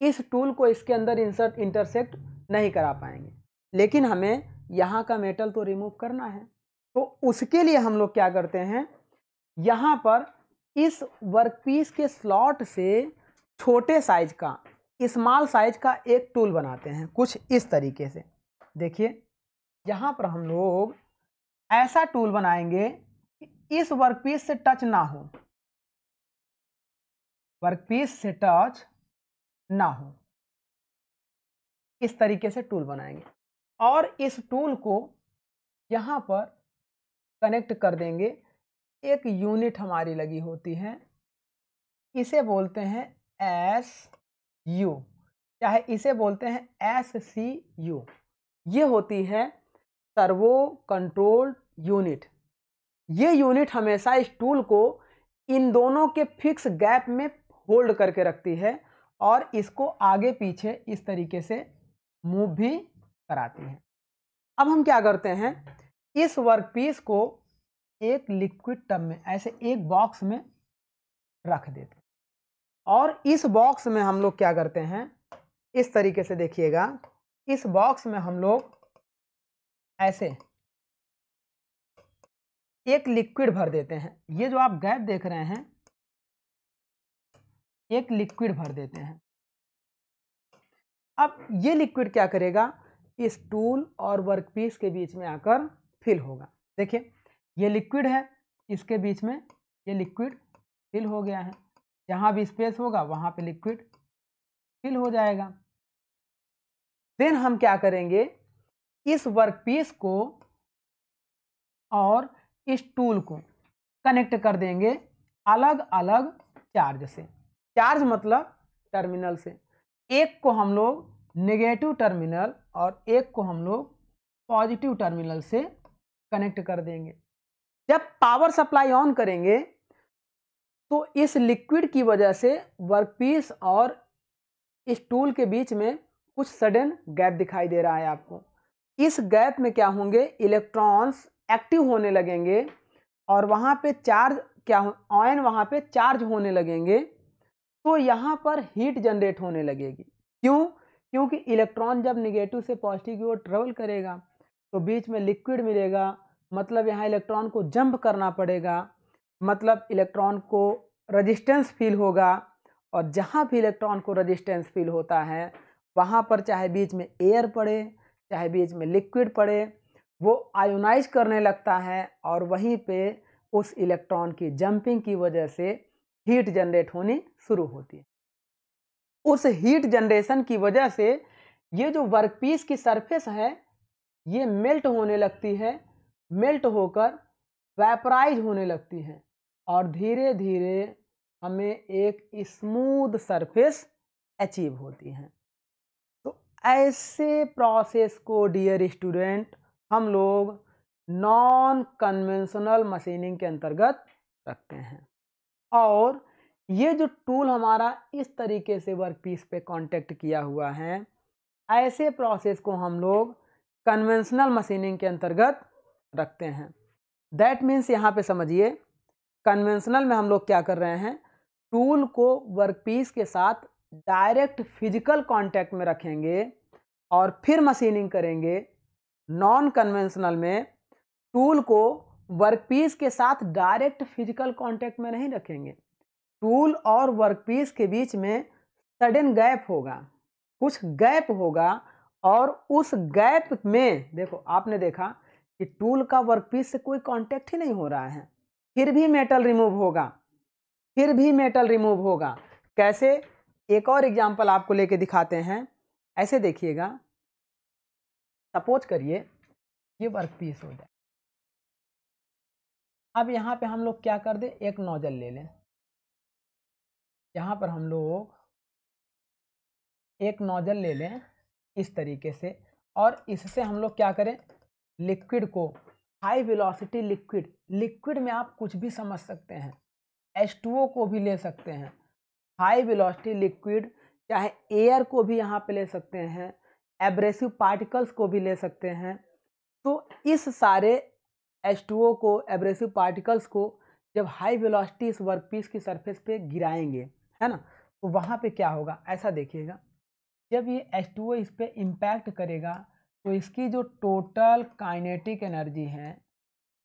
इस टूल को इसके अंदर इंटरसेक्ट नहीं करा पाएंगे, लेकिन हमें यहाँ का मेटल तो रिमूव करना है। तो उसके लिए हम लोग क्या करते हैं, यहाँ पर इस वर्कपीस के स्लॉट से छोटे साइज का, स्मॉल साइज का एक टूल बनाते हैं कुछ इस तरीके से। देखिए यहाँ पर हम लोग ऐसा टूल बनाएंगे कि इस वर्कपीस से टच ना हो, वर्कपीस से टच ना हो, इस तरीके से टूल बनाएंगे और इस टूल को यहाँ पर कनेक्ट कर देंगे। एक यूनिट हमारी लगी होती है, इसे बोलते हैं एस यू, चाहे इसे बोलते हैं एस सी यू। ये होती है सर्वो कंट्रोल यूनिट। ये यूनिट हमेशा इस टूल को इन दोनों के फिक्स गैप में होल्ड करके रखती है और इसको आगे पीछे इस तरीके से मूव भी कराती है। अब हम क्या करते हैं, इस वर्कपीस को एक लिक्विड टब में ऐसे एक बॉक्स में रख देते हैं और इस बॉक्स में हम लोग क्या करते हैं, इस तरीके से देखिएगा, इस बॉक्स में हम लोग ऐसे एक लिक्विड भर देते हैं। ये जो आप गैप देख रहे हैं, एक लिक्विड भर देते हैं। अब ये लिक्विड क्या करेगा, इस टूल और वर्कपीस के बीच में आकर फिल होगा। देखिए ये लिक्विड है, इसके बीच में ये लिक्विड फिल हो गया है। जहाँ भी स्पेस होगा वहाँ पे लिक्विड फिल हो जाएगा। देन हम क्या करेंगे, इस वर्कपीस को और इस टूल को कनेक्ट कर देंगे अलग अलग चार्ज से। चार्ज मतलब टर्मिनल से। एक को हम लोग नेगेटिव टर्मिनल और एक को हम लोग पॉजिटिव टर्मिनल से कनेक्ट कर देंगे। जब पावर सप्लाई ऑन करेंगे तो इस लिक्विड की वजह से वर्कपीस और इस टूल के बीच में कुछ सडन गैप दिखाई दे रहा है आपको। इस गैप में क्या होंगे, इलेक्ट्रॉन्स एक्टिव होने लगेंगे और वहाँ पे चार्ज क्या आयन वहाँ पे चार्ज होने लगेंगे, तो यहाँ पर हीट जनरेट होने लगेगी। क्यों? क्योंकि इलेक्ट्रॉन जब निगेटिव से पॉजिटिव की ओर ट्रेवल करेगा तो बीच में लिक्विड मिलेगा, मतलब यहाँ इलेक्ट्रॉन को जंप करना पड़ेगा, मतलब इलेक्ट्रॉन को रेजिस्टेंस फील होगा। और जहाँ भी इलेक्ट्रॉन को रेजिस्टेंस फील होता है वहाँ पर चाहे बीच में एयर पड़े चाहे बीच में लिक्विड पड़े, वो आयोनाइज करने लगता है और वहीं पे उस इलेक्ट्रॉन की जंपिंग की वजह से हीट जनरेट होनी शुरू होती है। उस हीट जनरेशन की वजह से ये जो वर्कपीस की सरफेस है ये मेल्ट होने लगती है, मेल्ट होकर वेपराइज होने लगती है और धीरे धीरे हमें एक स्मूथ सरफेस अचीव होती है। तो ऐसे प्रोसेस को डियर स्टूडेंट हम लोग नॉन कन्वेंशनल मशीनिंग के अंतर्गत रखते हैं। और ये जो टूल हमारा इस तरीके से वर्कपीस पे कांटेक्ट किया हुआ है, ऐसे प्रोसेस को हम लोग कन्वेंशनल मशीनिंग के अंतर्गत रखते हैं। दैट मीन्स यहाँ पे समझिए, कन्वेंशनल में हम लोग क्या कर रहे हैं, टूल को वर्कपीस के साथ डायरेक्ट फिजिकल कांटेक्ट में रखेंगे और फिर मशीनिंग करेंगे। नॉन कन्वेंशनल में टूल को वर्कपीस के साथ डायरेक्ट फिजिकल कांटेक्ट में नहीं रखेंगे। टूल और वर्कपीस के बीच में सडन गैप होगा, कुछ गैप होगा और उस गैप में देखो, आपने देखा कि टूल का वर्कपीस से कोई कांटेक्ट ही नहीं हो रहा है, फिर भी मेटल रिमूव होगा, फिर भी मेटल रिमूव होगा। कैसे? एक और एग्जांपल आपको लेके दिखाते हैं। ऐसे देखिएगा, सपोज करिए ये वर्कपीस हो जाए। अब यहाँ पे हम लोग क्या कर दें, एक नोजल ले लें। यहाँ पर हम लोग एक नोजल ले लें इस तरीके से और इससे हम लोग क्या करें, लिक्विड को, हाई वेलोसिटी लिक्विड, लिक्विड में आप कुछ भी समझ सकते हैं, H2O को भी ले सकते हैं, हाई वेलोसिटी लिक्विड, चाहे एयर को भी यहाँ पे ले सकते हैं, एब्रेसिव पार्टिकल्स को भी ले सकते हैं। तो इस सारे H2O को, एब्रेसिव पार्टिकल्स को जब हाई वेलोसिटी इस वर्कपीस की सरफेस पे गिराएंगे, है ना, तो वहाँ पे क्या होगा, ऐसा देखिएगा, जब ये H2O इस पे इम्पैक्ट करेगा तो इसकी जो टोटल काइनेटिक एनर्जी है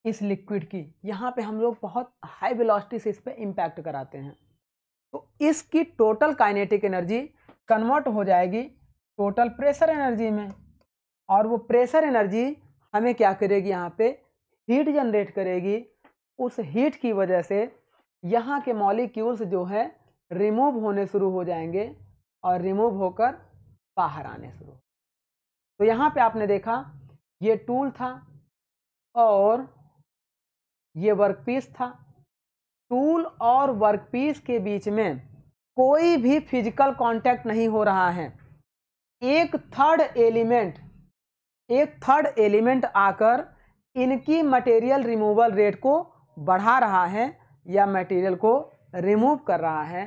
इस लिक्विड की, यहाँ पे हम लोग बहुत हाई वेलोसिटी से इस पे इम्पैक्ट कराते हैं, तो इसकी टोटल काइनेटिक एनर्जी कन्वर्ट हो जाएगी टोटल प्रेशर एनर्जी में। और वो प्रेशर एनर्जी हमें क्या करेगी, यहाँ पे हीट जनरेट करेगी। उस हीट की वजह से यहाँ के मॉलिक्यूल्स जो है रिमूव होने शुरू हो जाएंगे और रिमूव होकर बाहर आने शुरू। तो यहाँ पे आपने देखा ये टूल था, और ये वर्कपीस था। टूल और वर्कपीस के बीच में कोई भी फिजिकल कांटेक्ट नहीं हो रहा है। एक थर्ड एलिमेंट आकर इनकी मटेरियल रिमूवल रेट को बढ़ा रहा है या मटेरियल को रिमूव कर रहा है।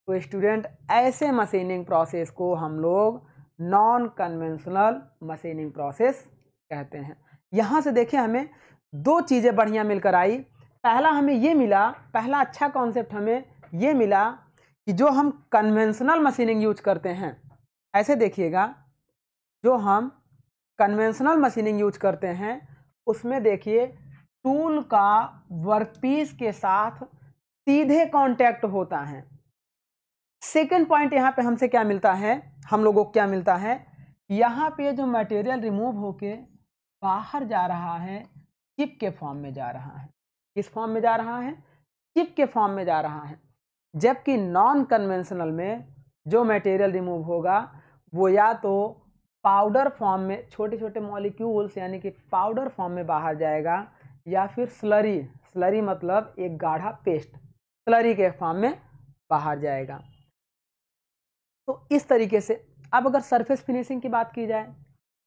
तो स्टूडेंट, ऐसे मशीनिंग प्रोसेस को हम लोग नॉन कन्वेंशनल मशीनिंग प्रोसेस कहते हैं। यहाँ से देखिए हमें दो चीज़ें बढ़िया मिलकर आई। पहला हमें ये मिला, पहला अच्छा कॉन्सेप्ट हमें ये मिला कि जो हम कन्वेंशनल मशीनिंग यूज करते हैं, ऐसे देखिएगा, जो हम कन्वेंशनल मशीनिंग यूज करते हैं उसमें देखिए टूल का वर्कपीस के साथ सीधे कांटेक्ट होता है। सेकेंड पॉइंट यहाँ पे हमसे क्या मिलता है, हम लोगों को क्या मिलता है, यहाँ पे जो मटेरियल रिमूव होके बाहर जा रहा है चिप के फॉर्म में जा रहा है। किस फॉर्म में जा रहा है? चिप के फॉर्म में जा रहा है। जबकि नॉन कन्वेंशनल में जो मटेरियल रिमूव होगा वो या तो पाउडर फॉर्म में, छोटे छोटे मॉलिक्यूल्स यानी कि पाउडर फॉर्म में बाहर जाएगा, या फिर स्लरी मतलब एक गाढ़ा पेस्ट, स्लरी के फॉर्म में बाहर जाएगा। तो इस तरीके से अब अगर सरफेस फिनिशिंग की बात की जाए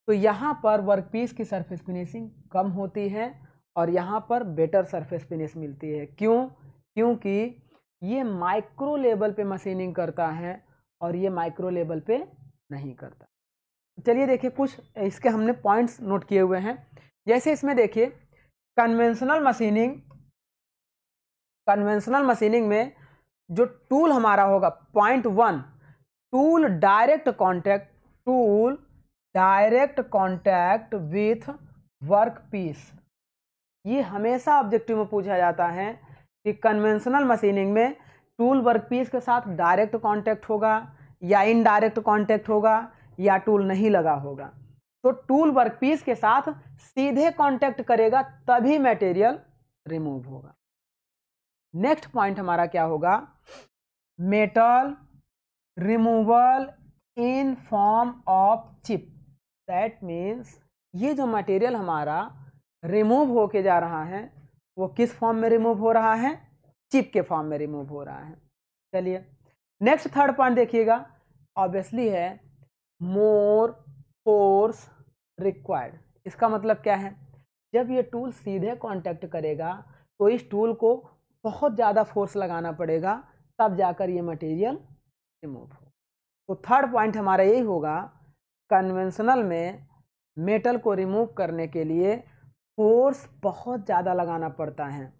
तो यहाँ पर वर्कपीस की सरफेस फिनिशिंग कम होती है और यहाँ पर बेटर सरफेस फिनिश मिलती है। क्यों? क्योंकि ये माइक्रो लेवल पे मशीनिंग करता है और ये माइक्रो लेवल पे नहीं करता। चलिए देखिए, कुछ इसके हमने पॉइंट्स नोट किए हुए हैं। जैसे इसमें देखिए कन्वेंशनल मशीनिंग में जो टूल हमारा होगा, point 1, tool direct contact with workpiece. ये हमेशा ऑब्जेक्टिव में पूछा जाता है कि कन्वेंशनल मशीनिंग में टूल वर्कपीस के साथ डायरेक्ट कांटेक्ट होगा या इनडायरेक्ट कांटेक्ट होगा या टूल नहीं लगा होगा। तो टूल वर्कपीस के साथ सीधे कांटेक्ट करेगा तभी मटेरियल रिमूव होगा। नेक्स्ट पॉइंट हमारा क्या होगा? Metal removal in form of chip. That means ये जो मटेरियल हमारा रिमूव होके जा रहा है वो किस फॉर्म में रिमूव हो रहा है? चिप के फॉर्म में रिमूव हो रहा है। चलिए नेक्स्ट थर्ड पॉइंट देखिएगा, ऑब्वियसली है मोर फोर्स रिक्वायर्ड। इसका मतलब क्या है? जब ये टूल सीधे कांटेक्ट करेगा तो इस टूल को बहुत ज़्यादा फोर्स लगाना पड़ेगा, तब जाकर ये मटेरियल रिमूव हो। तो थर्ड पॉइंट हमारा यही होगा, कन्वेंशनल में मेटल को रिमूव करने के लिए फोर्स बहुत ज़्यादा लगाना पड़ता है।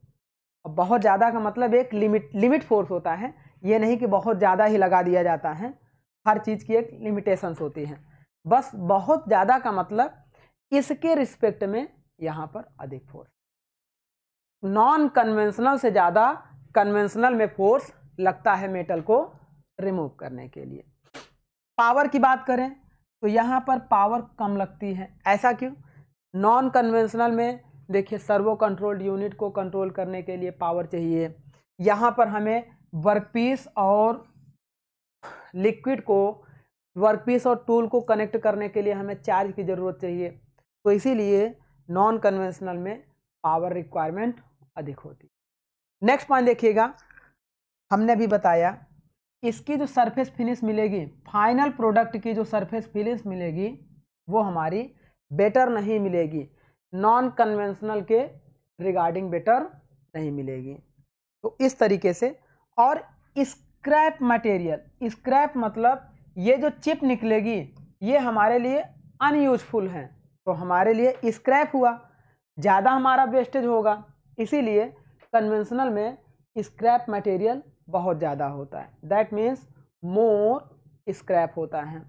और बहुत ज़्यादा का मतलब एक लिमिट फोर्स होता है, ये नहीं कि बहुत ज़्यादा ही लगा दिया जाता है। हर चीज़ की एक लिमिटेशंस होती हैं। बस बहुत ज़्यादा का मतलब इसके रिस्पेक्ट में यहाँ पर अधिक फोर्स। नॉन कन्वेंशनल से ज़्यादा कन्वेंशनल में फोर्स लगता है मेटल को रिमूव करने के लिए। पावर की बात करें तो यहाँ पर पावर कम लगती है। ऐसा क्यों? नॉन कन्वेंशनल में देखिए सर्वो कंट्रोल्ड यूनिट को कंट्रोल करने के लिए पावर चाहिए। यहाँ पर हमें वर्कपीस और लिक्विड को, वर्कपीस और टूल को कनेक्ट करने के लिए हमें चार्ज की ज़रूरत चाहिए। तो इसीलिए नॉन कन्वेंशनल में पावर रिक्वायरमेंट अधिक होती है। नेक्स्ट पॉइंट देखिएगा, हमने भी बताया इसकी जो सरफेस फिनिश मिलेगी, फाइनल प्रोडक्ट की जो सरफेस फिनिश मिलेगी वो हमारी बेटर नहीं मिलेगी, नॉन कन्वेंशनल के रिगार्डिंग बेटर नहीं मिलेगी। तो इस तरीके से। और स्क्रैप मटेरियल, स्क्रैप मतलब ये जो चिप निकलेगी ये हमारे लिए अनयूजफुल है, तो हमारे लिए स्क्रैप हुआ, ज़्यादा हमारा वेस्टेज होगा। इसीलिए कन्वेंशनल में स्क्रैप मटेरियल बहुत ज़्यादा होता है, दैट मीन्स मोर स्क्रैप होता है।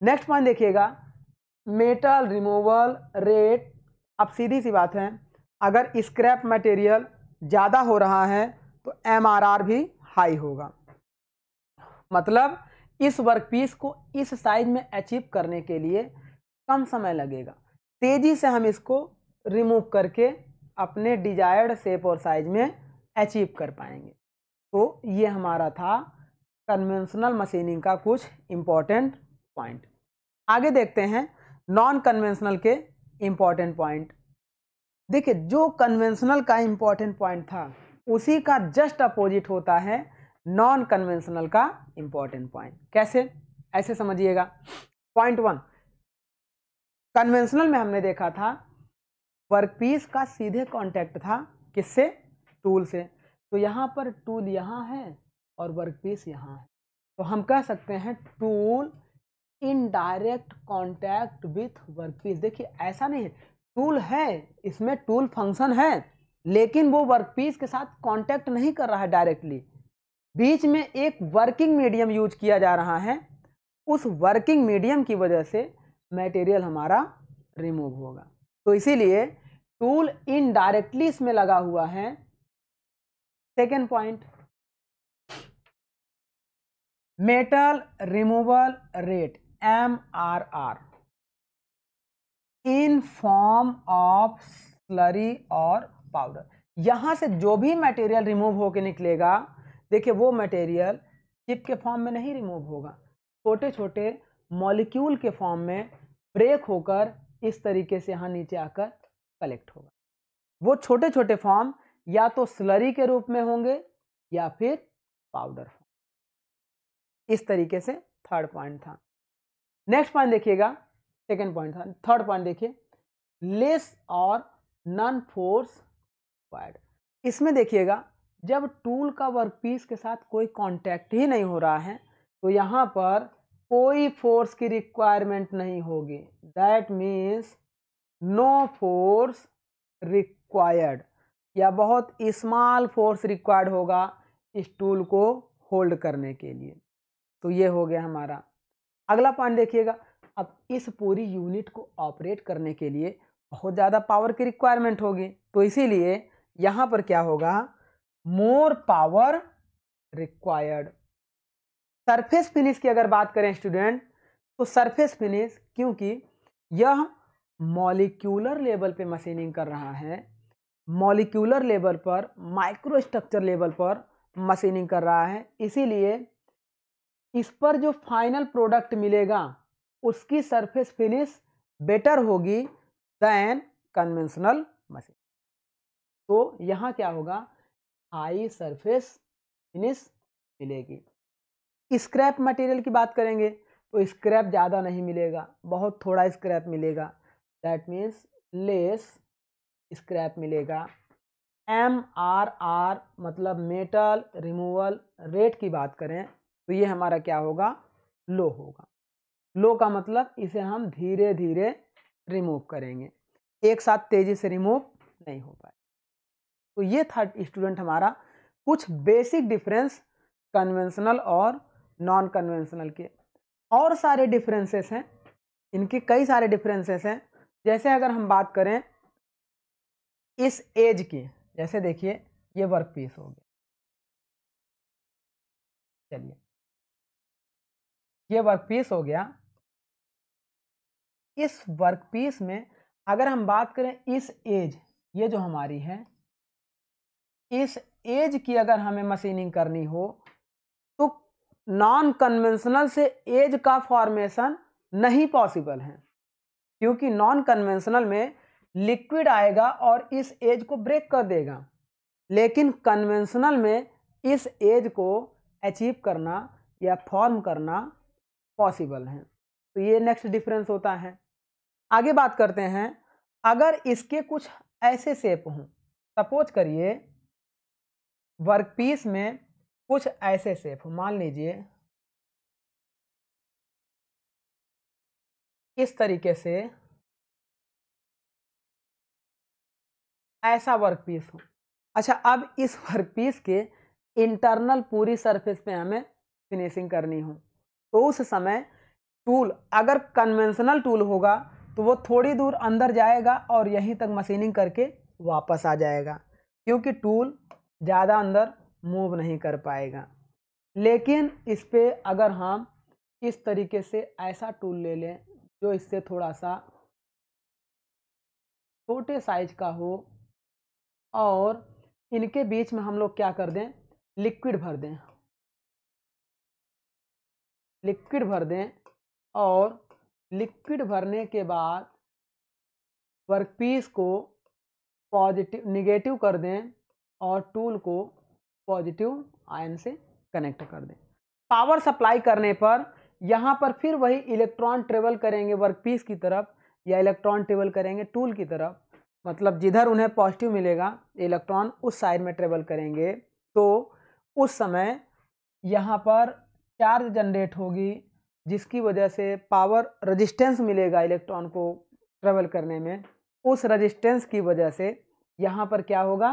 नेक्स्ट पॉइंट देखिएगा, मेटल रिमूवल रेट। अब सीधी सी बात है, अगर स्क्रैप मटेरियल ज़्यादा हो रहा है तो MRR भी हाई होगा। मतलब इस वर्कपीस को इस साइज में अचीव करने के लिए कम समय लगेगा, तेज़ी से हम इसको रिमूव करके अपने डिजायर्ड शेप और साइज में अचीव कर पाएंगे। तो ये हमारा था कन्वेंशनल मशीनिंग का कुछ इम्पोर्टेंट पॉइंट। आगे देखते हैं नॉन कन्वेंशनल के इम्पोर्टेंट पॉइंट। देखिए जो कन्वेंशनल का इंपॉर्टेंट पॉइंट था उसी का जस्ट अपोजिट होता है नॉन कन्वेंशनल का इंपॉर्टेंट पॉइंट। कैसे? ऐसे समझिएगा। पॉइंट 1, कन्वेंशनल में हमने देखा था वर्कपीस का सीधे कांटेक्ट था किससे? टूल से। तो यहाँ पर टूल यहाँ है और वर्कपीस यहाँ है, तो हम कह सकते हैं tool in direct contact with workpiece. देखिए ऐसा नहीं है, टूल है, इसमें टूल फंक्शन है, लेकिन वो वर्कपीस के साथ कांटेक्ट नहीं कर रहा है डायरेक्टली। बीच में एक वर्किंग मीडियम यूज किया जा रहा है, उस वर्किंग मीडियम की वजह से मटेरियल हमारा रिमूव होगा। तो इसीलिए टूल इनडायरेक्टली इसमें लगा हुआ है। Second point, metal removal rate MRR in form of slurry और पाउडर। यहां से जो भी मटेरियल रिमूव होकर निकलेगा, देखिए वो मटेरियल चिप के फॉर्म में नहीं रिमूव होगा, छोटे छोटे मॉलिक्यूल के फॉर्म में ब्रेक होकर इस तरीके से यहाँ नीचे आकर कलेक्ट होगा। वो छोटे छोटे फॉर्म या तो स्लरी के रूप में होंगे या फिर पाउडर फॉर्म। इस तरीके से थर्ड पॉइंट था। नेक्स्ट पॉइंट देखिएगा, सेकेंड पॉइंट था, थर्ड पॉइंट देखिए, लेस और नॉन फोर्स रिक्वायर्ड। इसमें देखिएगा जब टूल का वर्कपीस के साथ कोई कांटेक्ट ही नहीं हो रहा है तो यहाँ पर कोई फोर्स की रिक्वायरमेंट नहीं होगी। That means no force required, या बहुत स्मॉल फोर्स रिक्वायर्ड होगा इस टूल को होल्ड करने के लिए। तो ये हो गया हमारा। अगला पॉइंट देखिएगा, अब इस पूरी यूनिट को ऑपरेट करने के लिए बहुत ज़्यादा पावर की रिक्वायरमेंट होगी, तो इसीलिए यहाँ पर क्या होगा, more power required. Surface finish की अगर बात करें स्टूडेंट, तो सरफेस फिनिश क्योंकि यह मॉलिक्यूलर लेवल पे मशीनिंग कर रहा है, मॉलिक्यूलर लेवल पर, माइक्रो स्ट्रक्चर लेवल पर मशीनिंग कर रहा है, इसीलिए इस पर जो फाइनल प्रोडक्ट मिलेगा उसकी सरफेस फिनिश बेटर होगी देन कन्वेंशनल मशीन। तो यहाँ क्या होगा, हाई सरफेस फिनिश मिलेगी। स्क्रैप मटेरियल की बात करेंगे तो स्क्रैप ज़्यादा नहीं मिलेगा, बहुत थोड़ा स्क्रैप मिलेगा, दैट मीन्स लेस स्क्रैप मिलेगा। MRR मतलब मेटल रिमूवल रेट की बात करें तो ये हमारा क्या होगा, लो होगा। लो का मतलब इसे हम धीरे धीरे रिमूव करेंगे, एक साथ तेजी से रिमूव नहीं हो पाए। तो ये था स्टूडेंट हमारा कुछ बेसिक डिफरेंस कन्वेंशनल और नॉन कन्वेंशनल के। और सारे डिफरेंसेस हैं, इनके कई सारे डिफरेंसेस हैं। जैसे अगर हम बात करें इस एज की, जैसे देखिए ये वर्कपीस हो गया, चलिए ये वर्कपीस हो गया। इस वर्कपीस में अगर हम बात करें इस एज, ये जो हमारी है, इस एज की अगर हमें मशीनिंग करनी हो तो नॉन कन्वेंशनल से एज का फॉर्मेशन नहीं पॉसिबल है, क्योंकि नॉन कन्वेंशनल में लिक्विड आएगा और इस एज को ब्रेक कर देगा, लेकिन कन्वेंशनल में इस एज को अचीव करना या फॉर्म करना पॉसिबल है। तो ये नेक्स्ट डिफरेंस होता है। आगे बात करते हैं, अगर इसके कुछ ऐसे शेप हों, सपोज करिए वर्कपीस में कुछ ऐसे शेप हो, मान लीजिए इस तरीके से ऐसा वर्कपीस हो। अच्छा, अब इस वर्कपीस के इंटरनल पूरी सरफेस पे हमें फिनिशिंग करनी हो तो उस समय टूल अगर कन्वेंशनल टूल होगा तो वो थोड़ी दूर अंदर जाएगा और यहीं तक मशीनिंग करके वापस आ जाएगा, क्योंकि टूल ज़्यादा अंदर मूव नहीं कर पाएगा। लेकिन इस पे अगर हम इस तरीके से ऐसा टूल ले लें जो इससे थोड़ा सा छोटे साइज का हो और इनके बीच में हम लोग क्या कर दें, लिक्विड भर दें, लिक्विड भर दें, और लिक्विड भरने के बाद वर्कपीस को पॉजिटिव निगेटिव कर दें और टूल को पॉजिटिव आयन से कनेक्ट कर दें। पावर सप्लाई करने पर यहाँ पर फिर वही इलेक्ट्रॉन ट्रेवल करेंगे वर्कपीस की तरफ या इलेक्ट्रॉन ट्रेवल करेंगे टूल की तरफ, मतलब जिधर उन्हें पॉजिटिव मिलेगा इलेक्ट्रॉन उस साइड में ट्रेवल करेंगे। तो उस समय यहाँ पर चार्ज जनरेट होगी जिसकी वजह से पावर रेजिस्टेंस मिलेगा इलेक्ट्रॉन को ट्रेवल करने में। उस रेजिस्टेंस की वजह से यहाँ पर क्या होगा,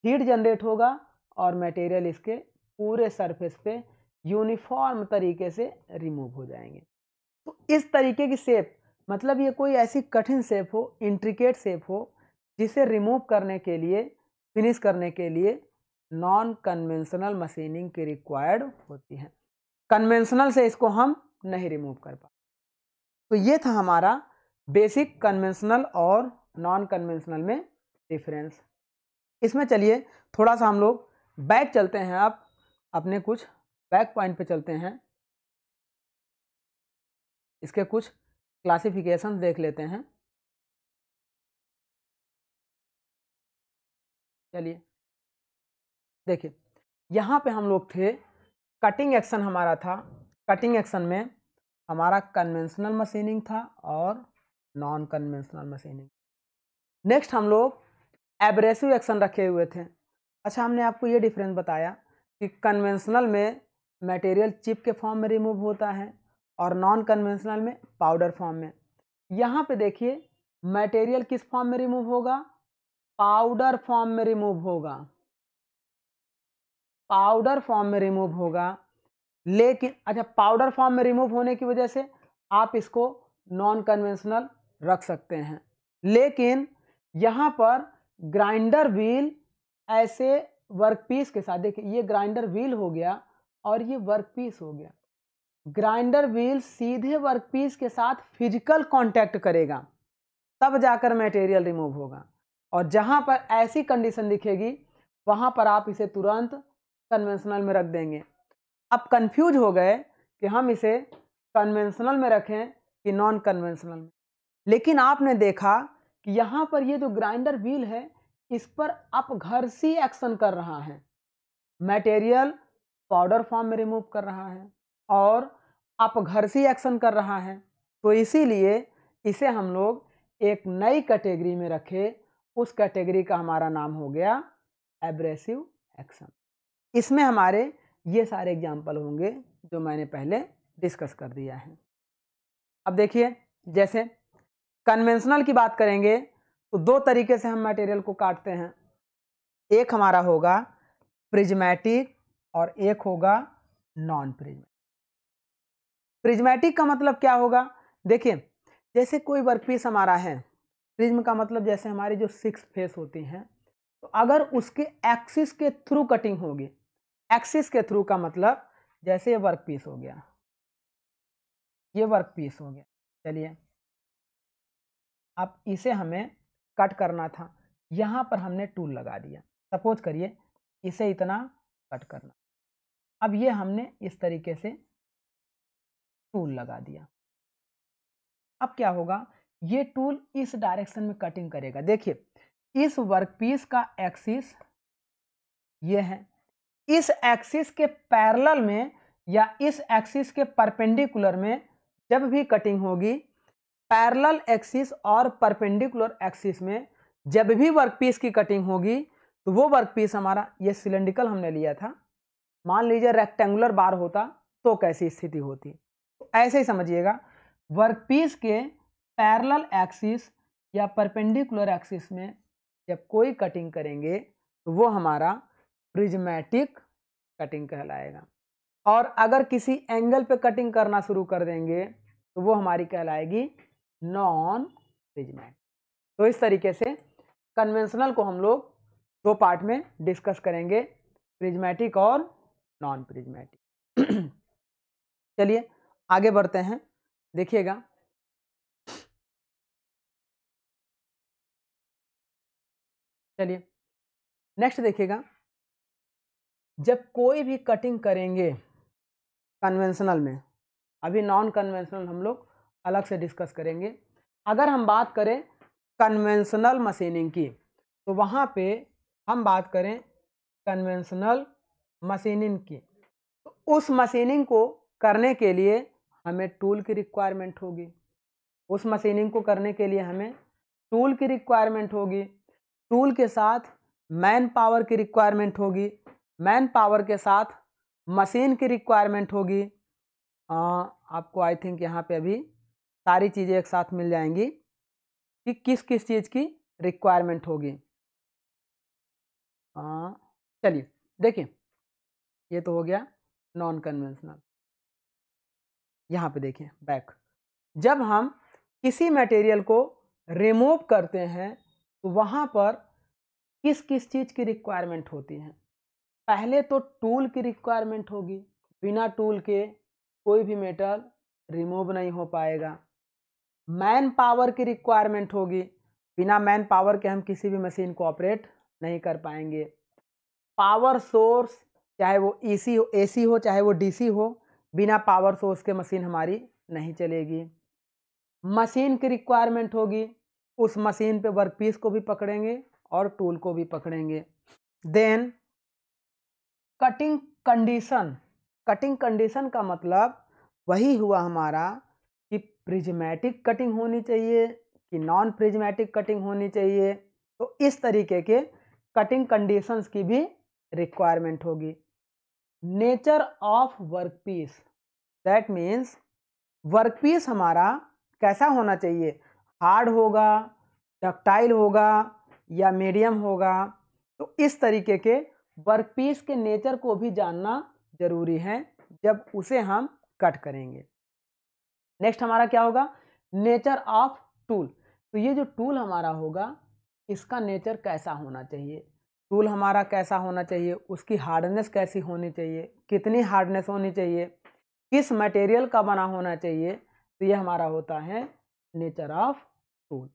हीट जनरेट होगा और मटेरियल इसके पूरे सरफेस पे यूनिफॉर्म तरीके से रिमूव हो जाएंगे। तो इस तरीके की शेप, मतलब ये कोई ऐसी कठिन शेप हो, इंट्रिकेट शेप हो, जिसे रिमूव करने के लिए, फिनिश करने के लिए नॉन कन्वेंशनल मशीनिंग की रिक्वायर्ड होती है। कन्वेंशनल से इसको हम नहीं रिमूव कर पाते। तो ये था हमारा बेसिक कन्वेंशनल और नॉन कन्वेंशनल में डिफरेंस। इसमें चलिए थोड़ा सा हम लोग बैक चलते हैं, अब अपने कुछ बैक पॉइंट पे चलते हैं, इसके कुछ क्लासिफिकेशन देख लेते हैं। चलिए देखिए, यहाँ पे हम लोग थे, कटिंग एक्शन हमारा था। कटिंग एक्शन में हमारा कन्वेंशनल मशीनिंग था और नॉन कन्वेंशनल मशीनिंग। नेक्स्ट हम लोग एब्रेसिव एक्शन रखे हुए थे। अच्छा, हमने आपको ये डिफरेंस बताया कि कन्वेंशनल में मटेरियल चिप के फॉर्म में रिमूव होता है और नॉन कन्वेंशनल में पाउडर फॉर्म में। यहाँ पे देखिए मटेरियल किस फॉर्म में रिमूव होगा, पाउडर फॉर्म में रिमूव होगा, पाउडर फॉर्म में रिमूव होगा। लेकिन अच्छा, पाउडर फॉर्म में रिमूव होने की वजह से आप इसको नॉन कन्वेंशनल रख सकते हैं। लेकिन यहाँ पर ग्राइंडर व्हील ऐसे वर्कपीस के साथ, देखिए ये ग्राइंडर व्हील हो गया और ये वर्कपीस हो गया। ग्राइंडर व्हील सीधे वर्कपीस के साथ फिजिकल कांटेक्ट करेगा तब जाकर मटेरियल रिमूव होगा, और जहाँ पर ऐसी कंडीशन दिखेगी वहाँ पर आप इसे तुरंत कन्वेंशनल में रख देंगे। अब कंफ्यूज हो गए कि हम इसे कन्वेंशनल में रखें कि नॉन कन्वेंशनल में। लेकिन आपने देखा कि यहाँ पर ये जो ग्राइंडर व्हील है इस पर अपघर्षी एक्शन कर रहा है, मटेरियल पाउडर फॉर्म में रिमूव कर रहा है और अपघर्षी एक्शन कर रहा है। तो इसीलिए इसे हम लोग एक नई कैटेगरी में रखे। उस कैटेगरी का हमारा नाम हो गया एब्रेसिव एक्शन। इसमें हमारे ये सारे एग्जाम्पल होंगे जो मैंने पहले डिस्कस कर दिया है। अब देखिए, जैसे कन्वेंशनल की बात करेंगे तो दो तरीके से हम मटेरियल को काटते हैं। एक हमारा होगा प्रिज्मेटिक और एक होगा नॉन प्रिज्मेटिक। प्रिज्मेटिक का मतलब क्या होगा, देखिए जैसे कोई वर्कपीस हमारा है, प्रिज्म का मतलब जैसे हमारी जो 6 फेस होती हैं, तो अगर उसके एक्सिस के थ्रू कटिंग होगी, एक्सिस के थ्रू का मतलब जैसे ये वर्कपीस हो गया, ये वर्कपीस हो गया। चलिए अब इसे हमें कट करना था, यहाँ पर हमने टूल लगा दिया। सपोज करिए इसे इतना कट करना, अब ये हमने इस तरीके से टूल लगा दिया। अब क्या होगा, ये टूल इस डायरेक्शन में कटिंग करेगा। देखिए इस वर्कपीस का एक्सिस ये है, इस एक्सिस के पैरेलल में या इस एक्सिस के परपेंडिकुलर में जब भी कटिंग होगी, पैरेलल एक्सिस और परपेंडिकुलर एक्सिस में जब भी वर्कपीस की कटिंग होगी, तो वो वर्कपीस हमारा, ये सिलेंड्रिकल हमने लिया था, मान लीजिए रेक्टेंगुलर बार होता तो कैसी स्थिति होती, तो ऐसे ही समझिएगा। वर्कपीस के पैरेलल एक्सिस या परपेंडिकुलर एक्सिस में जब कोई कटिंग करेंगे तो वो हमारा प्रिज्मेटिक कटिंग कहलाएगा, और अगर किसी एंगल पे कटिंग करना शुरू कर देंगे तो वो हमारी कहलाएगी नॉन प्रिज्मेटिक। तो इस तरीके से कन्वेंशनल को हम लोग दो पार्ट में डिस्कस करेंगे, प्रिज्मेटिक और नॉन प्रिज्मेटिक। चलिए आगे बढ़ते हैं, देखिएगा चलिए नेक्स्ट देखिएगा, जब कोई भी कटिंग करेंगे कन्वेंशनल में, अभी नॉन कन्वेंशनल हम लोग अलग से डिस्कस करेंगे। अगर हम बात करें कन्वेंशनल मशीनिंग की, तो वहाँ पे हम बात करें कन्वेंशनल मशीनिंग की, तो उस मशीनिंग को करने के लिए हमें टूल की रिक्वायरमेंट होगी। उस मशीनिंग को करने के लिए हमें टूल की रिक्वायरमेंट होगी। टूल के साथ मैन पावर की रिक्वायरमेंट होगी। मैन पावर के साथ मशीन की रिक्वायरमेंट होगी। आपको आई थिंक यहाँ पे अभी सारी चीज़ें एक साथ मिल जाएंगी कि किस किस चीज़ की रिक्वायरमेंट होगी। चलिए देखिए, ये तो हो गया नॉन कन्वेंशनल। यहाँ पे देखिए बैक, जब हम किसी मटेरियल को रिमूव करते हैं तो वहाँ पर किस किस चीज़ की रिक्वायरमेंट होती है। पहले तो टूल की रिक्वायरमेंट होगी, बिना टूल के कोई भी मेटल रिमूव नहीं हो पाएगा। मैन पावर की रिक्वायरमेंट होगी, बिना मैन पावर के हम किसी भी मशीन को ऑपरेट नहीं कर पाएंगे। पावर सोर्स, चाहे वो एसी हो चाहे वो डीसी हो, बिना पावर सोर्स के मशीन हमारी नहीं चलेगी। मशीन की रिक्वायरमेंट होगी, उस मशीन पे वर्कपीस को भी पकड़ेंगे और टूल को भी पकड़ेंगे। Then cutting condition. Cutting condition का मतलब वही हुआ हमारा कि प्रिज्मेटिक कटिंग होनी चाहिए कि नॉन प्रिज्मेटिक कटिंग होनी चाहिए। तो इस तरीके के कटिंग कंडीशंस की भी रिक्वायरमेंट होगी। Nature of workpiece, that means workpiece हमारा कैसा होना चाहिए, हार्ड होगा, डक्टाइल होगा या मीडियम होगा। तो इस तरीके के वर्कपीस के नेचर को भी जानना जरूरी है जब उसे हम कट करेंगे। नेक्स्ट हमारा क्या होगा, नेचर ऑफ टूल। तो ये जो टूल हमारा होगा इसका नेचर कैसा होना चाहिए, टूल हमारा कैसा होना चाहिए, उसकी हार्डनेस कैसी होनी चाहिए, कितनी हार्डनेस होनी चाहिए, किस मटेरियल का बना होना चाहिए। तो ये हमारा होता है नेचर ऑफ टूल।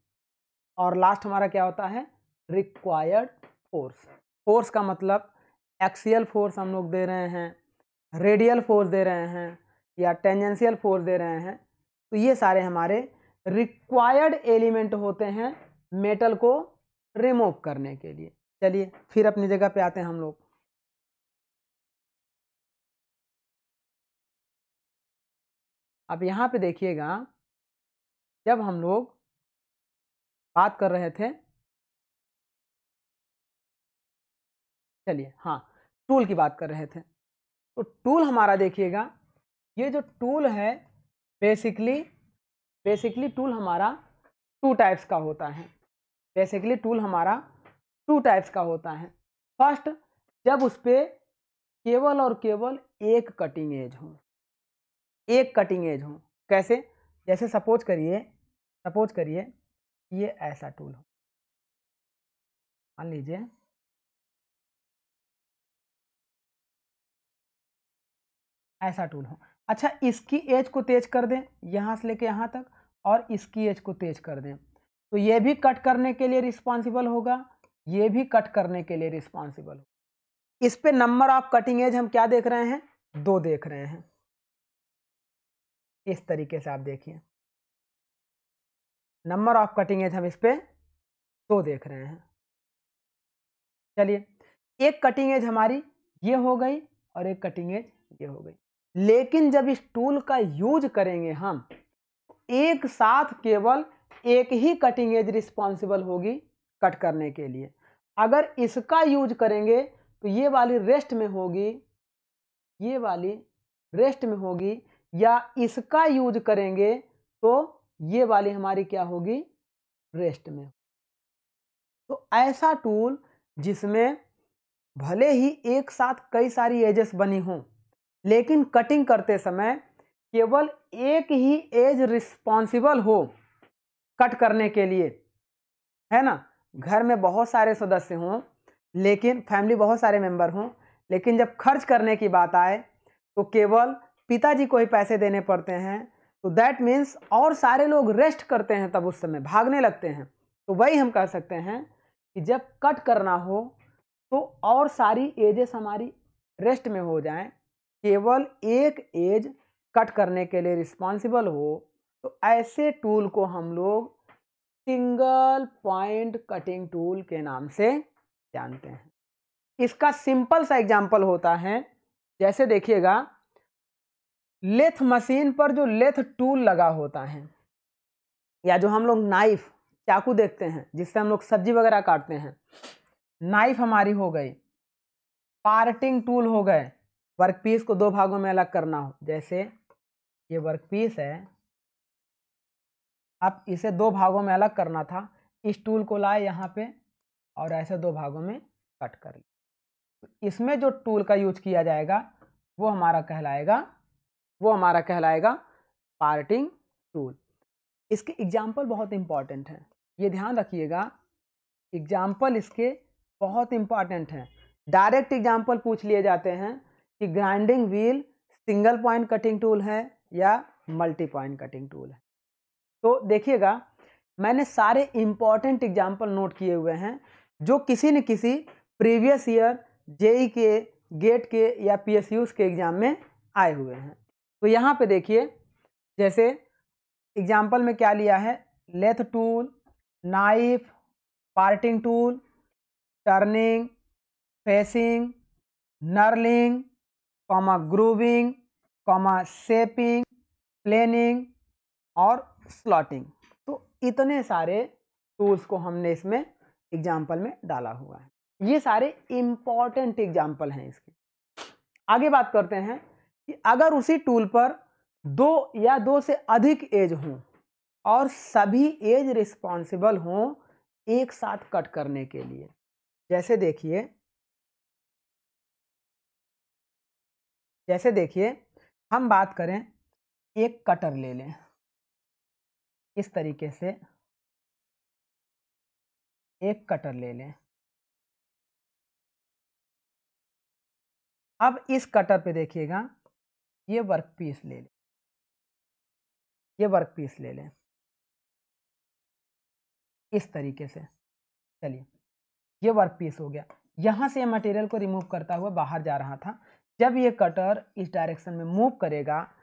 और लास्ट हमारा क्या होता है, रिक्वायर्ड फोर्स। फोर्स का मतलब एक्सियल फोर्स हम लोग दे रहे हैं, रेडियल फोर्स दे रहे हैं या टेंजेंशियल फोर्स दे रहे हैं। तो ये सारे हमारे रिक्वायर्ड एलिमेंट होते हैं मेटल को रिमूव करने के लिए। चलिए फिर अपनी जगह पे आते हैं हम लोग। अब यहाँ पे देखिएगा, जब हम लोग बात कर रहे थे, चलिए हाँ, टूल की बात कर रहे थे। तो टूल हमारा देखिएगा, ये जो टूल है बेसिकली टूल हमारा टू टाइप्स का होता है। बेसिकली टूल हमारा टू टाइप्स का होता है। फर्स्ट, जब उस पर केवल और केवल एक कटिंग एज हो, एक कटिंग एज हो। कैसे, जैसे सपोज करिए ये ऐसा टूल हो, मान लीजिए ऐसा टूल हो। अच्छा, इसकी एज को तेज कर दें यहाँ से लेके यहाँ तक, और इसकी एज को तेज कर दें, तो ये भी कट करने के लिए रिस्पॉन्सिबल होगा, ये भी कट करने के लिए रिस्पॉन्सिबल होगा। इस पे नंबर ऑफ कटिंग एज हम क्या देख रहे हैं, 2 देख रहे हैं। इस तरीके से आप देखिए, नंबर ऑफ कटिंग एज हम इस पे 2 देख रहे हैं। चलिए, एक कटिंग एज हमारी ये हो गई और एक कटिंग एज ये हो गई। लेकिन जब इस टूल का यूज करेंगे हम, एक साथ केवल एक ही कटिंग एज रिस्पॉन्सिबल होगी कट करने के लिए। अगर इसका यूज करेंगे तो ये वाली रेस्ट में होगी, ये वाली रेस्ट में होगी, या इसका यूज करेंगे तो ये वाली हमारी क्या होगी, रेस्ट में। तो ऐसा टूल जिसमें भले ही एक साथ कई सारी एजेस बनी हों, लेकिन कटिंग करते समय केवल एक ही एज रिस्पॉन्सिबल हो कट करने के लिए, है ना। घर में बहुत सारे सदस्य हों, लेकिन फैमिली बहुत सारे मेंबर हों, लेकिन जब खर्च करने की बात आए तो केवल पिताजी को ही पैसे देने पड़ते हैं। तो दैट मीन्स और सारे लोग रेस्ट करते हैं, तब उस समय भागने लगते हैं। तो वही हम कह सकते हैं कि जब कट करना हो तो और सारी एजेस हमारी रेस्ट में हो जाएं, केवल एक एज कट करने के लिए रिस्पॉन्सिबल हो, तो ऐसे टूल को हम लोग सिंगल पॉइंट कटिंग टूल के नाम से जानते हैं। इसका सिंपल सा एग्जांपल होता है, जैसे देखिएगा लेथ मशीन पर जो लेथ टूल लगा होता है, या जो हम लोग नाइफ चाकू देखते हैं जिससे हम लोग सब्जी वगैरह काटते हैं, नाइफ हमारी हो गई, पार्टिंग टूल हो गए, वर्कपीस को दो भागों में अलग करना हो, जैसे ये वर्कपीस है, अब इसे दो भागों में अलग करना था, इस टूल को लाए यहाँ पे और ऐसे दो भागों में कट कर लिया। इसमें जो टूल का यूज किया जाएगा वो हमारा कहलाएगा पार्टिंग टूल। इसके एग्जाम्पल बहुत इंपॉर्टेंट हैं, ये ध्यान रखिएगा, एग्जाम्पल इसके बहुत इंपॉर्टेंट हैं। डायरेक्ट एग्जाम्पल पूछ लिए जाते हैं कि grinding wheel single point cutting tool है या मल्टी पॉइंट कटिंग टूल है। तो देखिएगा मैंने सारे इंपॉर्टेंट एग्जाम्पल नोट किए हुए हैं जो किसी न किसी प्रीवियस ईयर जेई के, गेट के या पीएसयूज के एग्जाम में आए हुए हैं। तो यहाँ पे देखिए, जैसे एग्जाम्पल में क्या लिया है, lathe tool, knife, parting tool, turning, facing, knurling, grooving, shaping, planing और स्लॉटिंग। तो इतने सारे टूल्स को हमने इसमें एग्जाम्पल में डाला हुआ है। ये सारे इंपॉर्टेंट एग्जाम्पल हैं इसके। आगे बात करते हैं कि अगर उसी टूल पर दो या दो से अधिक एज हों और सभी एज रिस्पॉन्सिबल हों एक साथ कट करने के लिए, जैसे देखिए हम बात करें, एक कटर ले लें, इस तरीके से एक कटर ले लें। अब इस कटर पे देखिएगा, ये वर्कपीस ले लें, इस तरीके से। चलिए, ये वर्कपीस हो गया, यहाँ से मटेरियल को रिमूव करता हुआ बाहर जा रहा था। जब ये कटर इस डायरेक्शन में मूव करेगा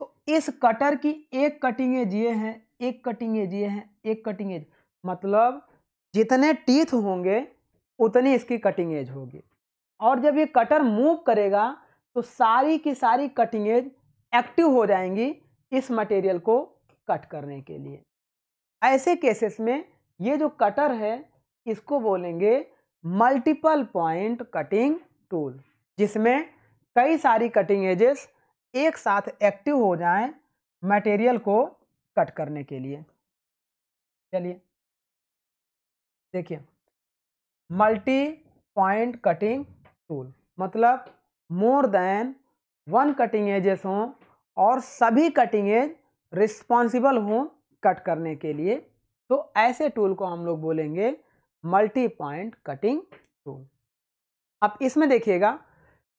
तो इस कटर की एक कटिंग एज ये है, एक कटिंग एज ये है, एक कटिंग एज, मतलब जितने टीथ होंगे उतनी इसकी कटिंग एज होगी। और जब ये कटर मूव करेगा तो सारी की सारी कटिंग एज एक्टिव हो जाएंगी इस मटेरियल को कट करने के लिए। ऐसे केसेस में ये जो कटर है इसको बोलेंगे मल्टीपल पॉइंट कटिंग टूल, जिसमें कई सारी कटिंग एजेस एक साथ एक्टिव हो जाएं मटेरियल को कट करने के लिए। चलिए देखिए, मल्टी पॉइंट कटिंग टूल मतलब more than one cutting edges हों और सभी कटिंग एज रिस्पॉन्सिबल हों कट करने के लिए, तो ऐसे टूल को हम लोग बोलेंगे मल्टी पॉइंट कटिंग टूल। अब इसमें देखिएगा,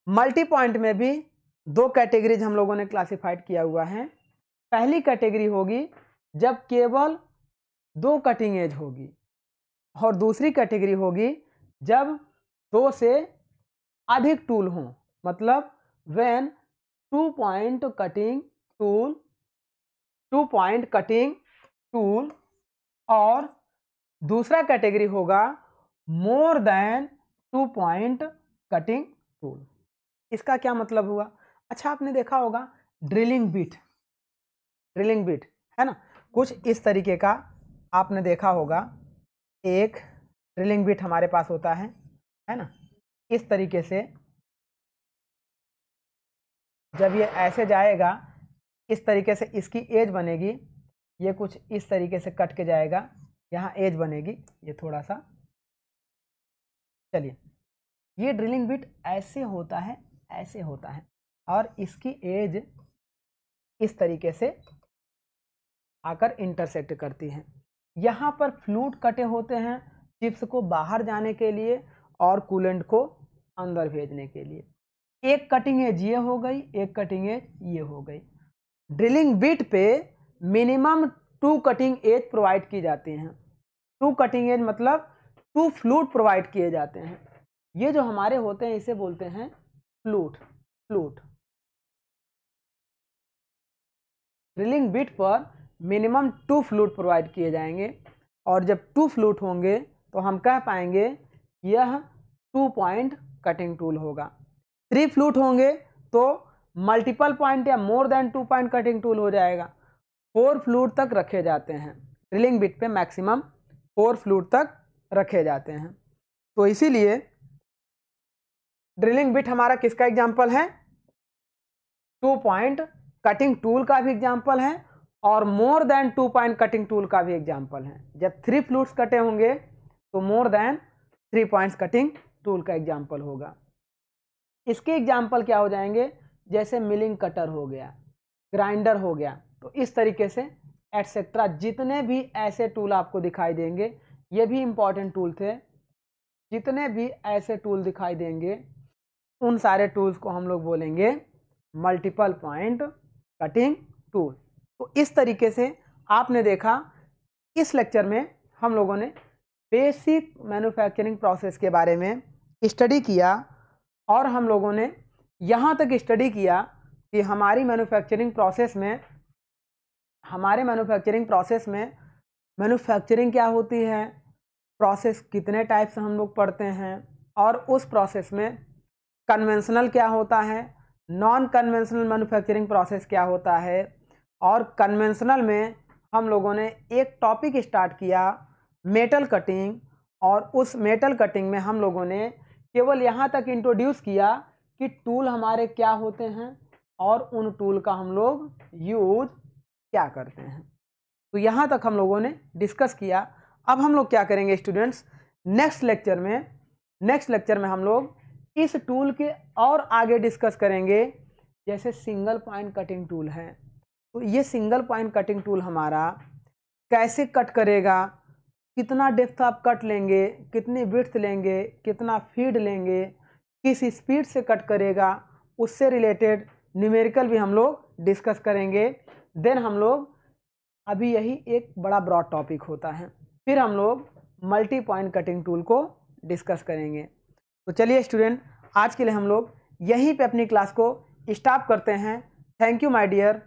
मल्टी पॉइंट में भी दो कैटेगरीज हम लोगों ने क्लासिफाइड किया हुआ है। पहली कैटेगरी होगी जब केवल दो कटिंग एज होगी, और दूसरी कैटेगरी होगी जब दो से अधिक टूल हों, मतलब when two point cutting tool, और दूसरा कैटेगरी होगा more than two point cutting tool. इसका क्या मतलब हुआ? अच्छा, आपने देखा होगा ड्रिलिंग बिट है ना, कुछ इस तरीके का आपने देखा होगा। एक ड्रिलिंग बिट हमारे पास होता है ना, इस तरीके से जब ये ऐसे जाएगा इस तरीके से इसकी एज बनेगी, ये कुछ इस तरीके से कट के जाएगा, यहाँ एज बनेगी ये थोड़ा सा। चलिए, ये ड्रिलिंग बिट ऐसे होता है और इसकी एज इस तरीके से आकर इंटरसेक्ट करती है। यहाँ पर फ्लूट कटे होते हैं चिप्स को बाहर जाने के लिए और कूलेंट को अंदर भेजने के लिए। एक कटिंग एज ये हो गई, एक कटिंग एज ये हो गई। ड्रिलिंग बिट पे मिनिमम 2 कटिंग एज प्रोवाइड की जाती हैं। 2 कटिंग एज मतलब 2 फ्लूट प्रोवाइड किए जाते हैं। ये जो हमारे होते हैं इसे बोलते हैं फ्लूट। ड्रिलिंग बिट पर मिनिमम 2 फ्लूट प्रोवाइड किए जाएंगे और जब 2 फ्लूट होंगे तो हम कह पाएंगे यह 2 पॉइंट कटिंग टूल होगा। 3 फ्लूट होंगे तो मल्टीपल पॉइंट या more than 2 point cutting tool हो जाएगा। 4 फ्लूट तक रखे जाते हैं ड्रिलिंग बिट पे, मैक्सिमम 4 फ्लूट तक रखे जाते हैं। तो इसीलिए ड्रिलिंग बिट हमारा किसका एग्जाम्पल है? 2 पॉइंट कटिंग टूल का भी एग्जाम्पल है और more than 2 point cutting tool का भी एग्जाम्पल है। जब 3 फ्लूट्स कटे होंगे तो more than 3 points cutting tool का एग्जाम्पल होगा। इसके एग्जाम्पल क्या हो जाएंगे? जैसे मिलिंग कटर हो गया, ग्राइंडर हो गया, तो इस तरीके से एटसेट्रा जितने भी ऐसे टूल आपको दिखाई देंगे, ये भी इंपॉर्टेंट टूल थे, जितने भी ऐसे टूल दिखाई देंगे उन सारे टूल्स को हम लोग बोलेंगे मल्टीपल पॉइंट कटिंग टूल। तो इस तरीके से आपने देखा इस लेक्चर में हम लोगों ने बेसिक मैन्युफैक्चरिंग प्रोसेस के बारे में स्टडी किया और हम लोगों ने यहाँ तक स्टडी किया कि हमारे मैन्युफैक्चरिंग प्रोसेस में मैन्युफैक्चरिंग क्या होती है, प्रोसेस कितने टाइप से हम लोग पढ़ते हैं और उस प्रोसेस में कन्वेंशनल क्या होता है, नॉन कन्वेंशनल मैन्युफैक्चरिंग प्रोसेस क्या होता है। और कन्वेंशनल में हम लोगों ने एक टॉपिक स्टार्ट किया मेटल कटिंग, और उस मेटल कटिंग में हम लोगों ने केवल यहाँ तक इंट्रोड्यूस किया कि टूल हमारे क्या होते हैं और उन टूल का हम लोग यूज क्या करते हैं। तो यहाँ तक हम लोगों ने डिस्कस किया। अब हम लोग क्या करेंगे स्टूडेंट्स, नेक्स्ट लेक्चर में हम लोग इस टूल के और आगे डिस्कस करेंगे। जैसे सिंगल पॉइंट कटिंग टूल है, तो ये सिंगल पॉइंट कटिंग टूल हमारा कैसे कट करेगा, कितना डेप्थ आप कट लेंगे, कितनी विड्थ लेंगे, कितना फीड लेंगे, किस स्पीड से कट करेगा, उससे रिलेटेड न्यूमेरिकल भी हम लोग डिस्कस करेंगे। देन हम लोग अभी यही एक बड़ा ब्रॉड टॉपिक होता है, फिर हम लोग मल्टी पॉइंट कटिंग टूल को डिस्कस करेंगे। तो चलिए स्टूडेंट, आज के लिए हम लोग यहीं पे अपनी क्लास को स्टॉप करते हैं। Thank you my dear.